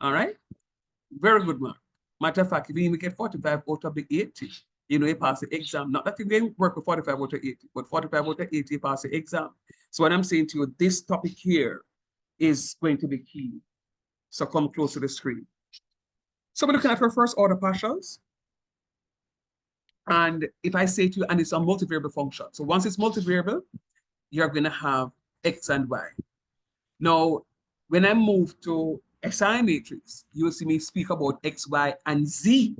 All right? Very good mark. Matter of fact, if you even get 45 out of the 80, you pass the exam. Not that you didn't work with 45 out of 80, but 45 out of 80, you pass the exam. So what I'm saying to you, this topic here is going to be key. So come close to the screen. So we're looking at our first order partials. And if I say to you, and it's a multivariable function. So once it's multivariable, you're going to have X and Y. Now, when I move to SI matrix, you will see me speak about X, Y, and Z,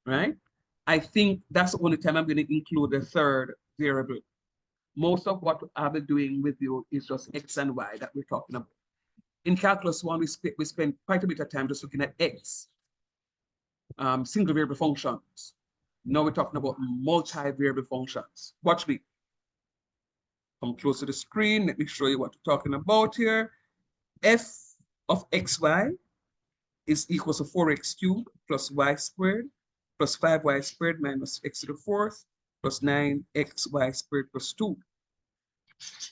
right? I think that's the only time I'm going to include the third variable. Most of what I'll be doing with you is just X and Y that we're talking about. In Calculus 1, we spend quite a bit of time just looking at X, single variable functions. Now we're talking about multi-variable functions. Watch me. Come close to the screen. Let me show you what we're talking about here. F of xy is equal to 4x cubed plus y squared plus 5y squared minus x to the 4th plus 9xy squared plus 2.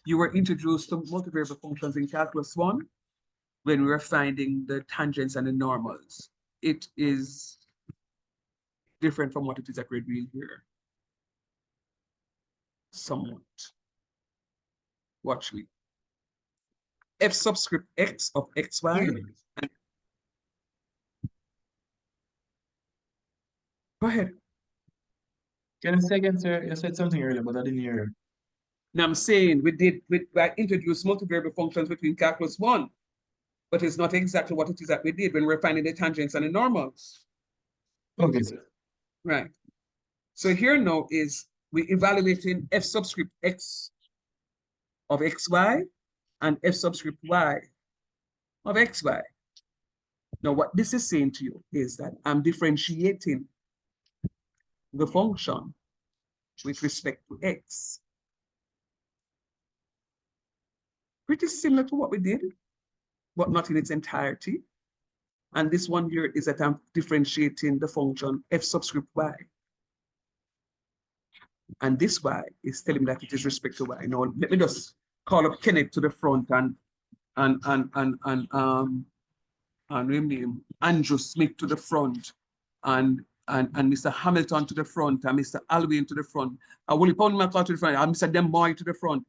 You were introduced to multivariable functions in Calculus 1 when we were finding the tangents and the normals. It is different from what it is at grade real here. Somewhat. Watch me. F subscript x of xy. And go ahead. Can I say again, sir? You said something earlier, but I didn't hear it. Now I'm saying I introduced multivariable functions between Calculus 1, but it's not exactly what it is that we did when we're finding the tangents and the normals. Okay, sir. Right. So here now is we evaluating F subscript x of xy and F subscript y of xy. Now what this is saying to you is that I'm differentiating the function with respect to x. Pretty similar to what we did, but not in its entirety. And this one here is that I'm differentiating the function f subscript y. And this y is telling me that it is respect to y. Now let me just call up Kenneth to the front and name Andrew Smith to the front and and Mr. Hamilton to the front, and Mr. Alwyn to the front, and Willie Pound McCall to the front, and Mr. Demboy to the front.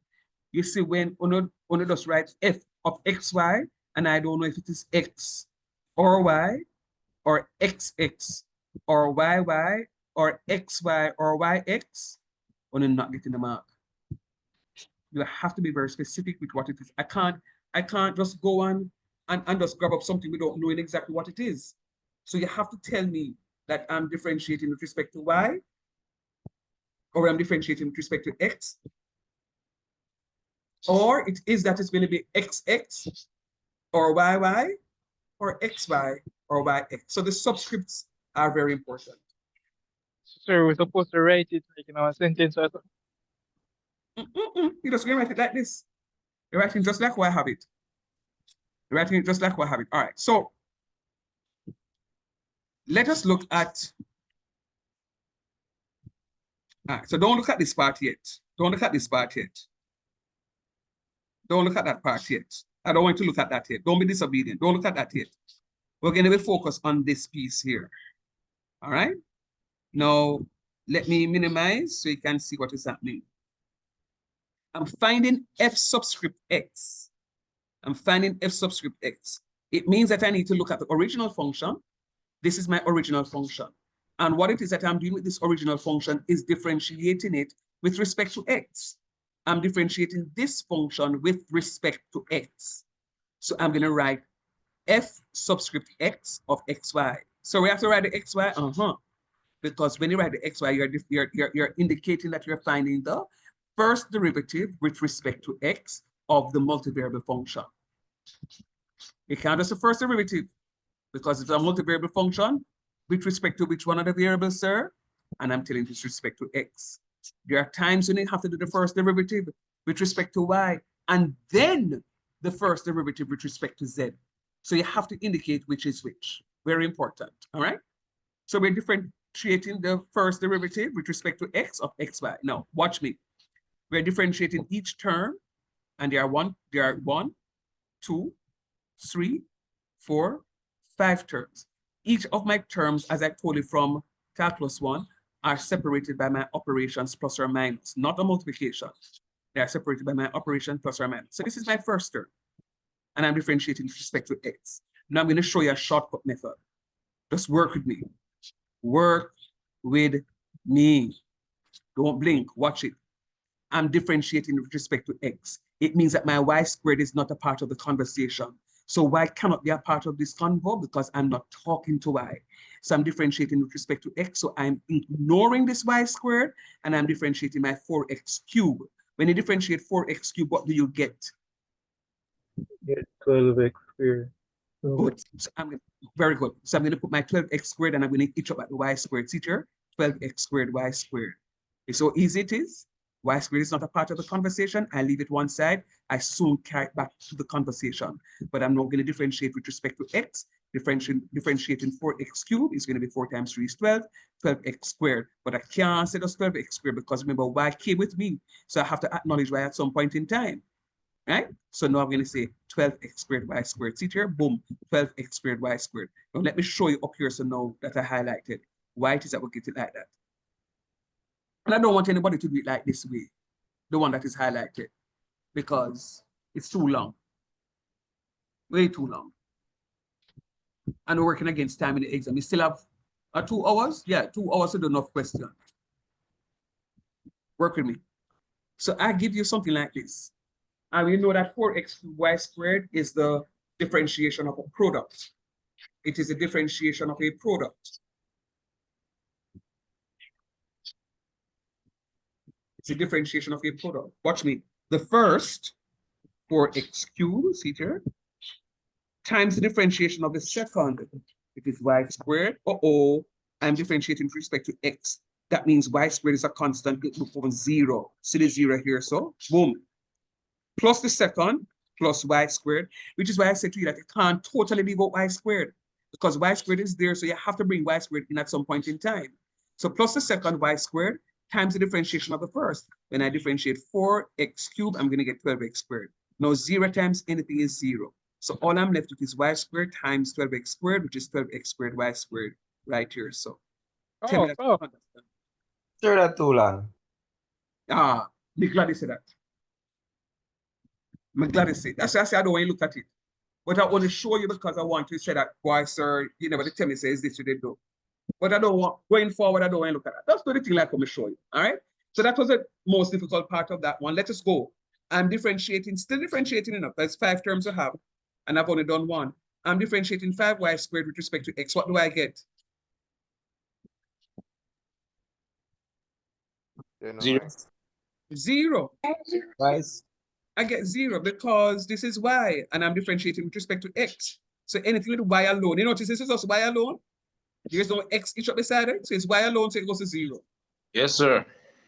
You see, when Uno just writes f of xy, and I don't know if it is x or y, or xx, or yy, or xy, or yx, Uno not getting the mark. You have to be very specific with what it is. I can't just go on and just grab up something without knowing exactly what it is. So you have to tell me that I'm differentiating with respect to y, or I'm differentiating with respect to x, or it is that it's going to be xx, or yy, or xy, or yx. So the subscripts are very important. Sir, we're supposed to write it like in our sentence or something. You just write it like this. You're writing just like I have it. You're writing it just like I have it. All right. So let us look at. All right. So don't look at this part yet. Don't look at this part yet. Don't look at that part yet. I don't want you to look at that yet. Don't be disobedient. Don't look at that yet. We're going to be focused on this piece here. All right. Now, let me minimize so you can see what is happening. I'm finding f subscript x. I'm finding f subscript x. It means that I need to look at the original function. This is my original function. And what it is that I'm doing with this original function is differentiating it with respect to x. I'm differentiating this function with respect to x. So I'm going to write f subscript x of xy. So we have to write the xy, because when you write the xy, you're indicating that you're finding the first derivative with respect to x of the multivariable function. You can't just the first derivative, because it's a multivariable function with respect to which one of the variables, sir? And I'm telling you with respect to x. There are times when you have to do the first derivative with respect to y, and then the first derivative with respect to z. So you have to indicate which is which. Very important, all right? So we're differentiating the first derivative with respect to x of xy. Now, watch me. We're differentiating each term, and there are 1, 2, 3, 4, 5 terms. Each of my terms, as I told you from calculus 1, are separated by my operations plus or minus, not a multiplication. They are separated by my operation plus or minus. So this is my first term, and I'm differentiating with respect to x. Now I'm going to show you a shortcut method. Just work with me. Work with me. Don't blink. Watch it. I'm differentiating with respect to x. It means that my y squared is not a part of the conversation. So y cannot be a part of this convo because I'm not talking to y. So I'm differentiating with respect to x. So I'm ignoring this y squared, and I'm differentiating my 4x cubed. When you differentiate 4x cubed, what do you get? Get 12x squared. Good. So very good. So I'm going to put my 12x squared, and I'm going to each up at the y squared. See here? 12x squared y squared. It's so easy it is. Y squared is not a part of the conversation. I leave it one side. I soon carry it back to the conversation. But I'm not going to differentiate with respect to x. Differentiating 4x cubed is going to be 4 times 3 is 12, 12x squared. But I can't say that's 12x squared because remember, y came with me. So I have to acknowledge y at some point in time. Right? So now I'm going to say 12x squared y squared. See here? Boom. 12x squared y squared. Now let me show you up here so now that I highlighted why it is that we get it like that. And I don't want anybody to do it like this way, the one that is highlighted, because it's too long. Way too long. And we're working against time in the exam. We still have 2 hours? Yeah, 2 hours to do enough questions. Work with me. So I give you something like this. And we know that 4x y squared is the differentiation of a product. It is a differentiation of a product. It's a differentiation of a product. Watch me. The first 4x cubed, see here, times the differentiation of the second. It is y squared. I'm differentiating with respect to x. That means y squared is a constant. It will become 0. See the 0 here, so boom. Plus the second, plus y squared, which is why I said to you that you can't totally leave out y squared, because y squared is there, so you have to bring y squared in at some point in time. So plus the second y squared times the differentiation of the first. When I differentiate 4x cubed, I'm going to get 12x squared. Now 0 times anything is 0. So all I'm left with is y squared times 12x squared, which is 12x squared y squared right here. So Tell me that you understand. Sure, that too long. Ah, me glad you said that. I'm glad you said. That's why I say I don't want you to look at it. But I want to show you because I want to say that, boy, sir, you never tell me say is this you did do. But I don't want, going forward, I don't want to look at that. That's the thing like I'm going to show you. All right. So that was the most difficult part of that one. Let us go. I'm differentiating, still differentiating enough. There's 5 terms I have, and I've only done 1. I'm differentiating 5y squared with respect to x. What do I get? Zero. 0. Twice. I get 0 because this is y, and I'm differentiating with respect to x. So anything with y alone, you notice this is also y alone. There's no x each up beside it, so it's y alone, so it goes to 0. Yes, sir.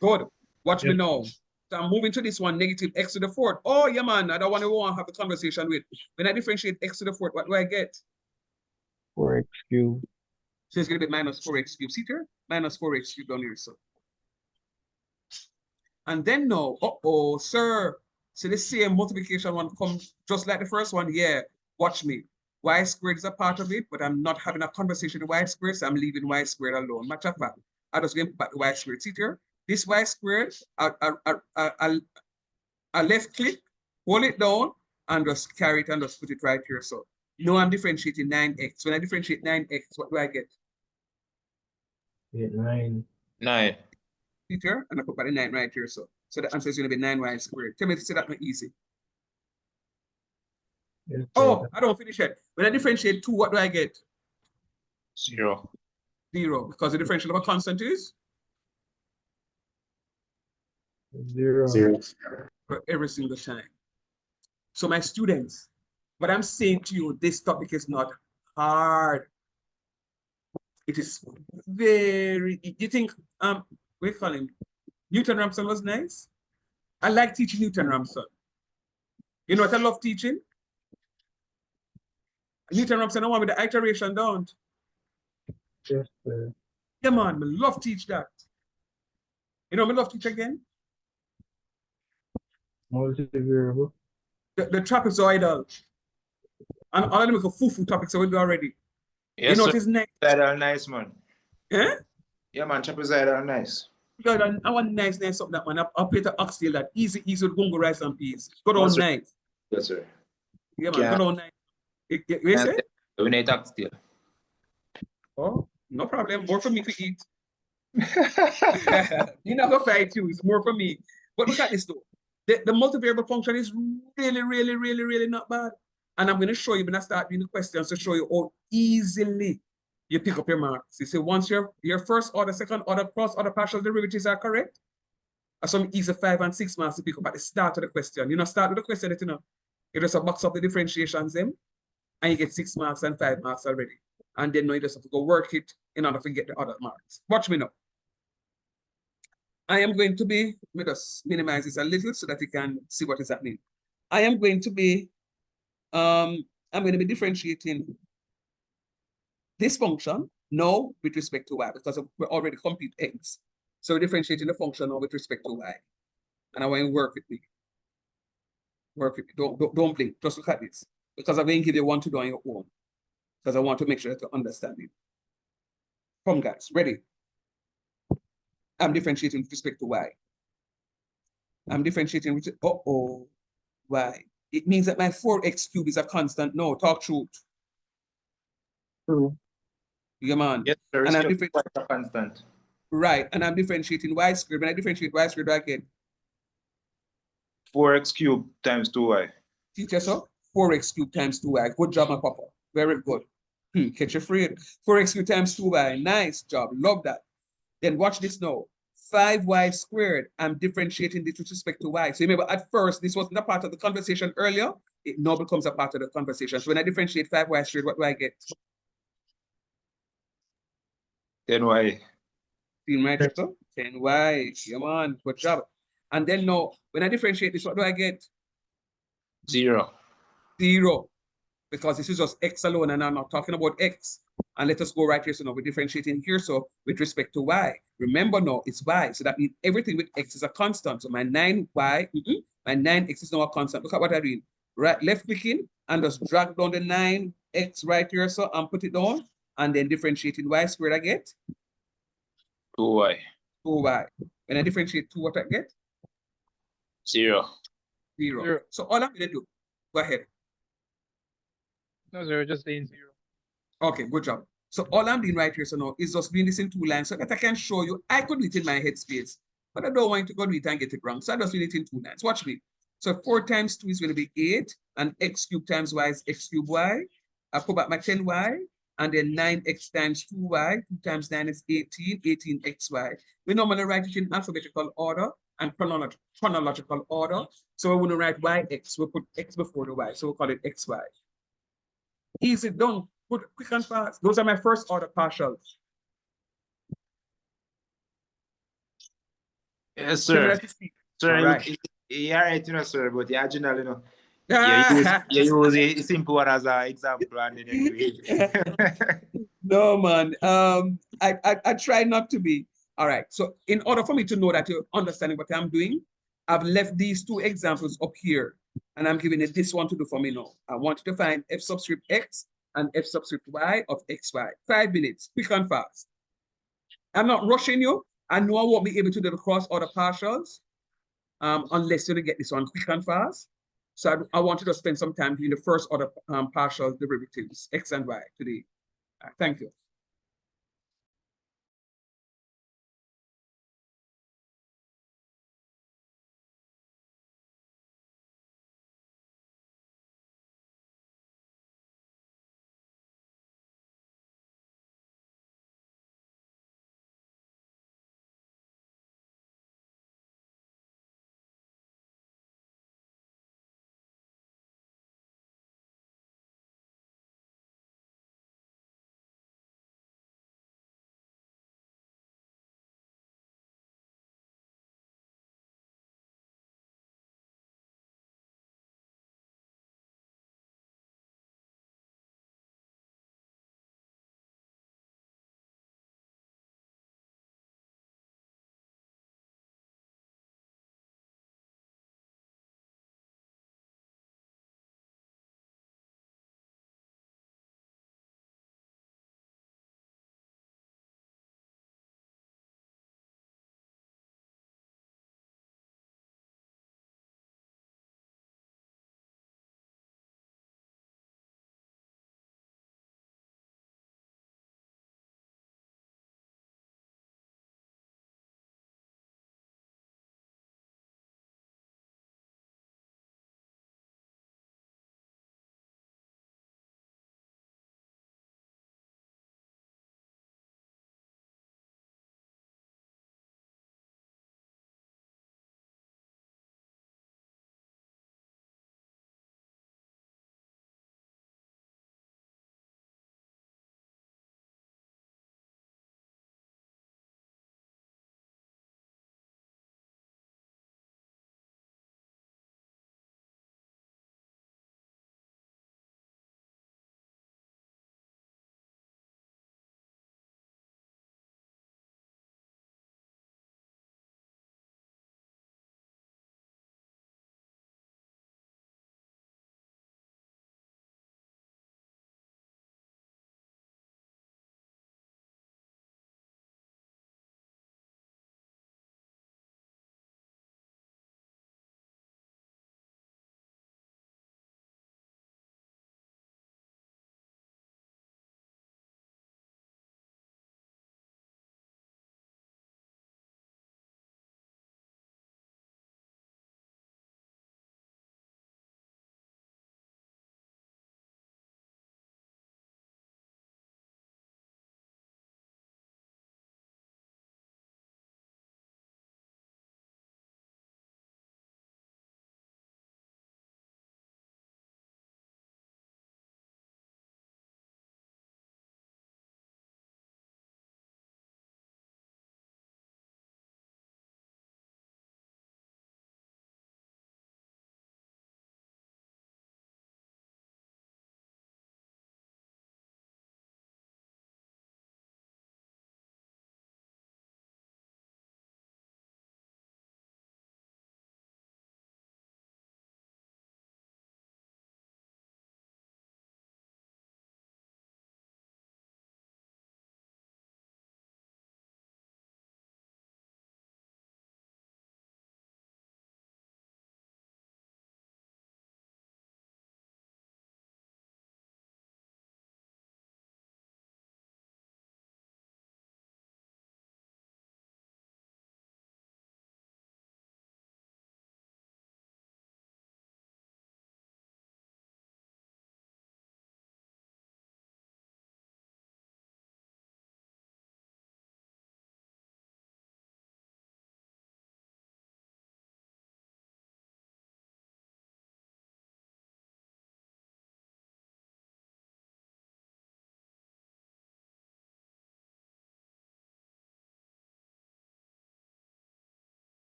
Good. Watch me Yes. now. So I'm moving to this one, negative x to the 4th. Oh, yeah, man, I don't want to have a conversation with. When I differentiate x to the 4th, what do I get? 4x cubed. So it's going to be minus 4x cubed. See here? Minus 4x cubed down here, so. And then now, uh-oh, sir. So the same multiplication one comes just like the first one. Yeah, watch me. Y squared is a part of it, but I'm not having a conversation with y squared, so I'm leaving y squared alone. Matter of fact, I just going back to y squared. See here? This y squared, I left click, hold it down, and just carry it and just put it right here. So now I'm differentiating 9x. When I differentiate 9x, what do I get? We get 9. 9. See here? And I put by the 9 right here. So the answer is going to be 9y squared. Tell me if you say that not easy. Yes, sir. Oh, I don't finish it. When I differentiate 2, what do I get? 0. 0, because the differential of a constant is 0. for every single time. So my students, what I'm saying to you, this topic is not hard. It is very, you think, we call him, Newton-Raphson was nice? I like teaching Newton-Raphson. You know what I love teaching? Newton-Raphson, I want with the iteration down. Yes, sir. Yeah, man, I love teach that. You know, I love teach again. Multivariable. The trapezoidal. And all of them make a fufu topic, so we do already. Yes, You know sir. what is next? Trapezoidal nice, man. Eh? Yeah, man. Trapezoidal nice. God, I want nice something that man. I'll play the oxtail that easy with gungo rice and peas. Go down Yes, sir. nice. Yes, sir. Yeah, man, Yeah. go down nice. You say? We need to still. Oh, no problem. More for me to eat. You know, go fight you. It's more for me. But look at this though. The multivariable function is really not bad. And I'm going to show you when I start doing the questions to show you how easily you pick up your marks. You see, once your first order, second order, cross order partial derivatives are correct, some easy 5 and 6 marks to pick up at the start of the question. You know, start with the question that you know. You just box up the differentiations them, and you get 6 marks and 5 marks already. And then you just have to go work it in order to get the other marks. Watch me now. I am going to be, let me just minimize this a little so that you can see what is happening. I am going to be, I'm going to be differentiating this function now with respect to y because we already compute x. So we're differentiating the function now with respect to y. And I want you to work with me. Work with me. Don't blink. Just look at this. Because I'm going to give you one to do on your own. Because I want to make sure that you understand it. Come guys, ready? I'm differentiating with respect to y. I'm differentiating with, y. It means that my 4x cubed is a constant. No, talk truth. True. Yeah, man. Yes, sir. And I'm It's different. just a constant. Right. And I'm differentiating y squared. When I differentiate y squared, I get 4x cubed times 2y. teacher, so 4x cubed times 2y. Good job, my papa. Very good. Catch your friend. 4x cubed times 2y. Nice job. Love that. Then watch this now. 5y squared. I'm differentiating this with respect to y. So remember, at first, this wasn't a part of the conversation earlier. It now becomes a part of the conversation. So when I differentiate 5y squared, what do I get? 10y. Team right, so 10y. Come on. Good job. And then now, when I differentiate this, what do I get? 0. 0. Because this is just x alone, and I'm not talking about x. And let us go right here. So now we're differentiating here. So with respect to y, remember now it's y. So that means everything with x is a constant. So my 9y, my 9x is now a constant. Look at what I'm doing. Right, left clicking and just drag down the 9x right here. So and put it down. And then differentiating y squared I get 2y. 2y. When I differentiate 2, what I get? 0. 0. Zero. So all I'm going to do, go ahead. No, zero, just saying zero. Okay, good job. So all I'm doing right here so now is just doing this in 2 lines so that I can show you. I could do it in my headspace, but I don't want to go do it and get it wrong. So I just do it in 2 lines. Watch me. So 4 times 2 is going to be 8, and x cubed times y is x cubed y. I put back my 10y, and then 9x times 2y. 2 times 9 is 18, 18xy. We normally write it in alphabetical order and chronological order. So we want to write yx. We'll put x before the y, so we'll call it xy. Easy done. Good, quick and fast. Those are my first order partials. Yes, Similar sir. to C. Sir, All right. you're right, sir, but the original, you use a simple one as an example and then you do it. No, man. I try not to be. All right. So in order for me to know that you're understanding what I'm doing, I've left these 2 examples up here, and I'm giving it this one to do for me now. I want you to find f subscript x and f subscript y of xy. 5 minutes, quick and fast. I'm not rushing you. I know I won't be able to do the cross order partials unless you get this one quick and fast. So I want you to spend some time doing the first order partial derivatives, x and y today. Thank you.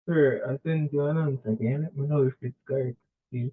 Sir, I sent you an answer. Can you let me know if it's correct, please?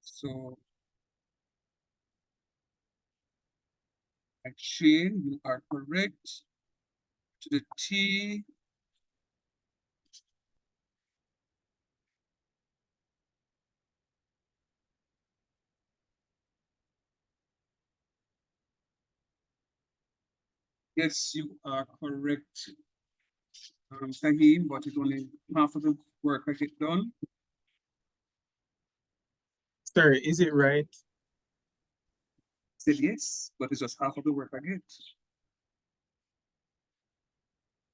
So Shane, you are correct. To the T. Yes, you are correct. Fahim, but it's only half of the work I get done. Sir, is it right? Said yes, but it's just half of the work I get.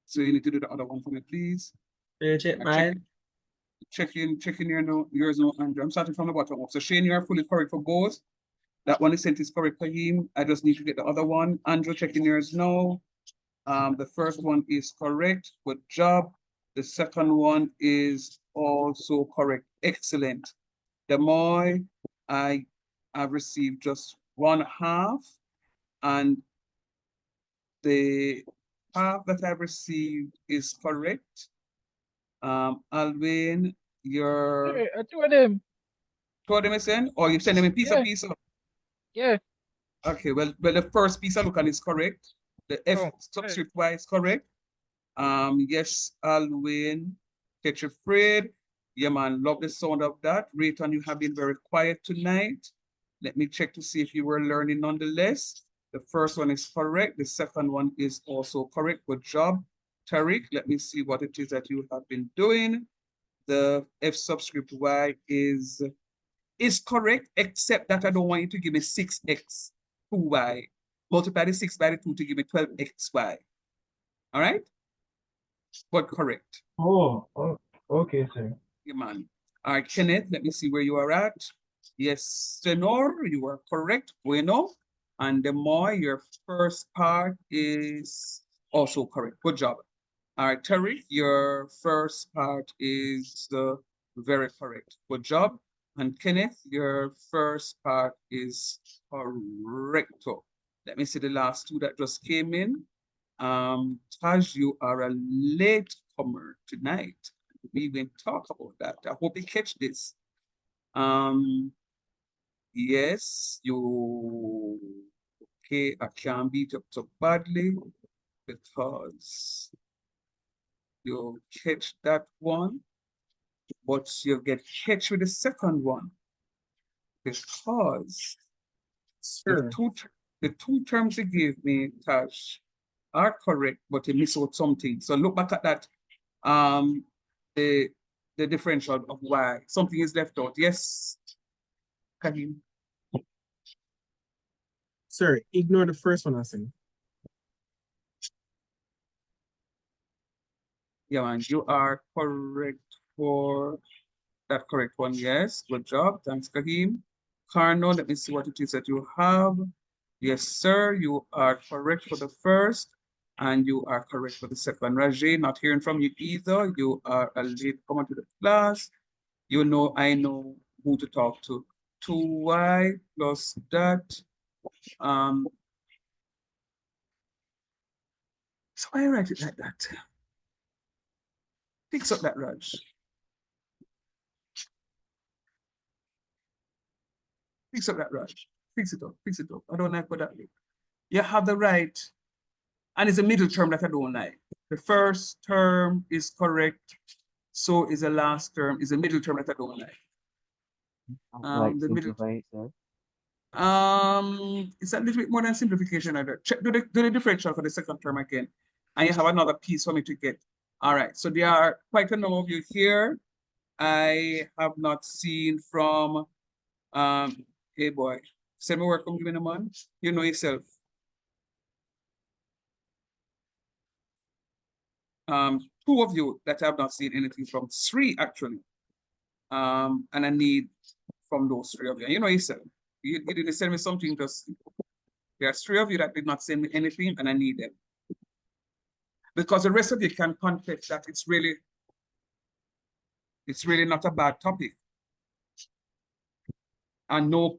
So you need to do the other one for me, please. Can you check I mine? checking your no, yours no, Andrew. I'm starting from the bottom up. So Shane, you are fully correct for both. That one is sent is correct for him. I just need to get the other one. Andrew, checking yours now. The first one is correct. Good job. The second one is also correct. Excellent. Demoy, I have received just 1/2, and the half that I've received is correct. Alvin, your Hey, I two of them. told them I send, or you send them a piece of Yeah. piece of. Yeah. Okay, well, the first piece I look at is correct. The F Oh, subscript Y is correct. Yes, Alwyn, catch your Fred. Yeah, man, love the sound of that. Rayton, you have been very quiet tonight. Let me check to see if you were learning nonetheless. The first one is correct. The second one is also correct. Good job. Tariq, let me see what it is that you have been doing. The F subscript Y is correct, except that I don't want you to give me 6x 2y. Multiply the 6 by the 2 to give me 12xy. All right? But correct. Oh, okay, sir. Yeah, man. All right, Kenneth, let me see where you are at. Yes, Senor, you are correct. Bueno. And the more, your first part is also correct. Good job. All right, Terry, your first part is very correct. Good job. And Kenneth, your first part is correcto. Let me see the last two that just came in. Taj, you are a latecomer tonight. We will talk about that. I hope you catch this. Yes, you okay. I can't beat up so badly because you catch that one, but you get catch with the second one because Sir, the two terms you gave me, Tash, are correct, but you miss out something. So look back at that. The differential of y. Something is left out. Yes, Kahim. sir, ignore the first one I said. Yeah, man, you are correct for that correct one. Yes, good job. Thanks, Kahim. Carno, let me see what it is that you have. Yes, sir, you are correct for the first, and you are correct for the second. Rajay, not hearing from you either. You are a late comer to the class. You know, I know who to talk to. 2y plus that. So I write it like that. Fix up that, Raj. Fix up that, Raj. Fix it up, fix it up. I don't like what that look. You have the right, and it's a middle term that I don't like. The first term is correct, so is the last term, is a middle term that I don't like. The middle, it's a little bit more than simplification. Check, do the differential for the second term again, and you have another piece for me to get. All right, so there are quite a number of you here. I have not seen from, hey boy, send me work from giving a man, you know yourself. Two of you that have not seen anything from, three actually. And I need from those three of you. You know yourself. You didn't send me something, just there's three of you that did not send me anything, and I need them. Because the rest of you can confess that it's really not a bad topic. And no,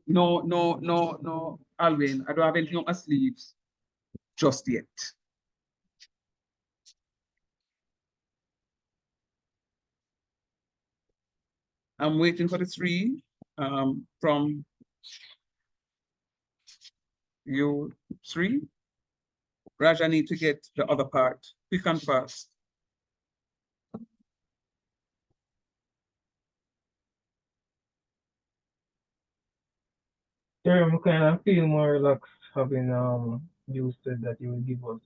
Alvin, I don't have anything on my sleeves just yet. I'm waiting for the three from you three. Raj, I need to get the other part. Quick and fast. Yeah, I'm kind of feel more relaxed having you said that you will give us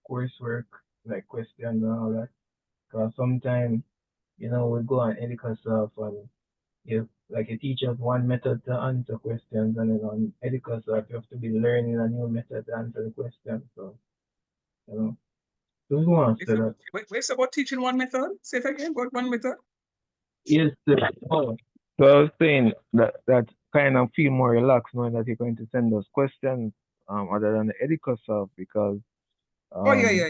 coursework like questions and all that. Because sometimes, you know, we go on Edicasoft and you like you teach us one method to answer questions, and then on Edicasoft you have to be learning a new method to answer the question. So, you know, just want to say that. Wait, about teaching one method? Say it again, what one method? Yes, sir. Oh. So I was saying that kind of feel more relaxed knowing that you're going to send us questions other than the Edicasoft because Oh, yeah.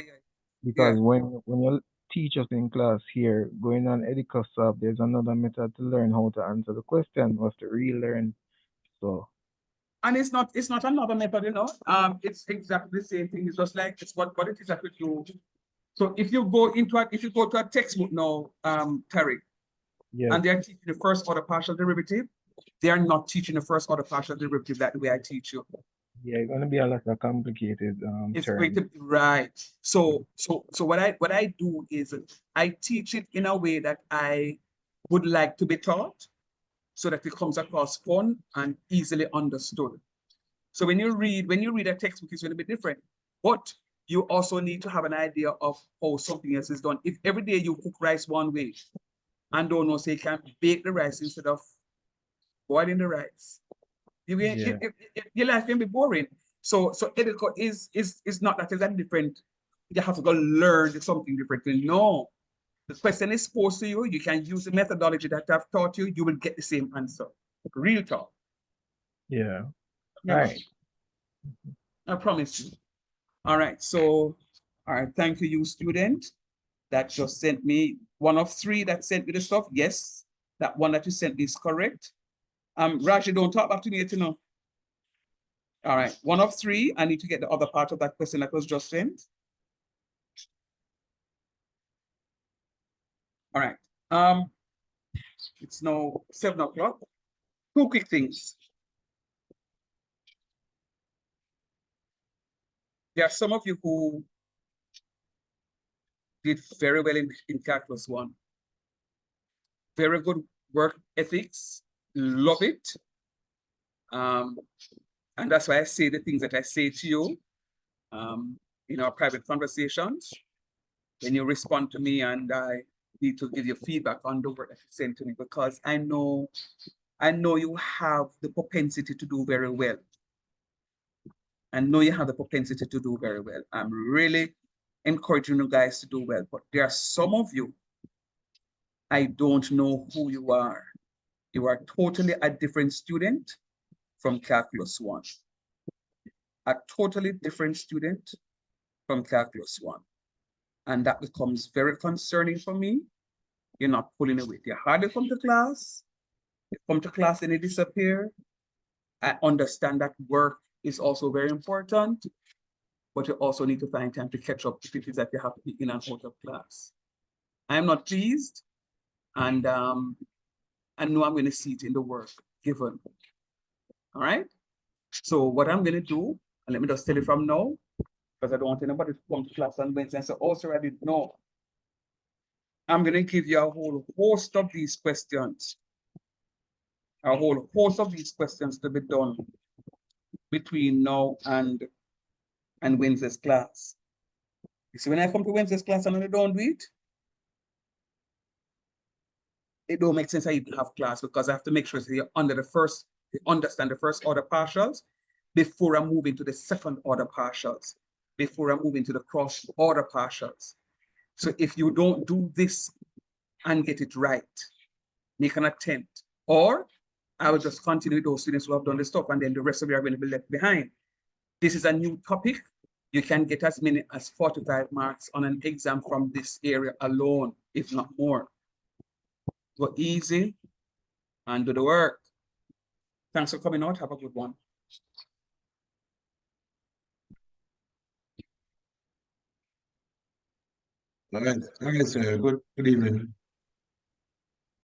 because when you teach us in class here, going on Edicasoft, there's another method to learn how to answer the question, was to relearn. So And it's not another method, you know. It's exactly the same thing. It's just like it's what it is that we do. So if you go to a textbook now, Terry, yeah, and they're teaching the first order partial derivative, they are not teaching the first order partial derivative that the way I teach you. yeah, it's gonna be a lot of complicated It's terms. going to be right. So what I do is I teach it in a way that I would like to be taught, so that it comes across fun and easily understood. So when you read a textbook, it's going to be different. But you also need to have an idea of how something else is done. If every day you cook rice one way and don't know, say you can bake the rice instead of boiling the rice, your life can be boring. So Edico is not that it's a different, you have to go learn something differently. No. The question is posed to you, you can use the methodology that I've taught you, you will get the same answer. Real talk. Yeah. Yeah, Right. I promise you. All right, so, all right, thank you, student, that just sent me, one of three that sent me the stuff. Yes, that one that you sent is correct. Raji, don't talk back to me yet, you know. All right, one of three, I need to get the other part of that question that was just sent. All right, it's now 7 o'clock. Two quick things. There are some of you who did very well in Calculus 1. Very good work ethics, love it. And that's why I say the things that I say to you in our private conversations, when you respond to me and I need to give you feedback on the work that you send to me, because I know you have the propensity to do very well. I know you have the propensity to do very well. I'm really encouraging you guys to do well, but there are some of you, I don't know who you are. You are totally a different student from Calculus 1. A totally different student from Calculus 1. And that becomes very concerning for me. You're not pulling away. You hardly come to class. You come to class and you disappear. I understand that work is also very important, but you also need to find time to catch up if it is that you have to be in and out of class. I'm not pleased, and I know I'm going to see it in the work given. All right? So what I'm going to do, and let me just tell you from now, because I don't want anybody to come to class on Wednesday and say, oh, sir, I didn't know. I'm going to give you a whole host of these questions. A whole host of these questions to be done between now and Wednesday's class. You see, when I come to Wednesday's class and I don't do it, it don't make sense I even have class because I have to make sure that you understand the first order partials before I move into the second order partials, before I move into the cross order partials. So if you don't do this and get it right, make an attempt, or I will just continue with those students who have done the stuff and then the rest of you are going to be left behind. This is a new topic. You can get as many as 45 marks on an exam from this area alone, if not more. Go easy and do the work. Thanks for coming out. Have a good one. All right, sir. Good evening.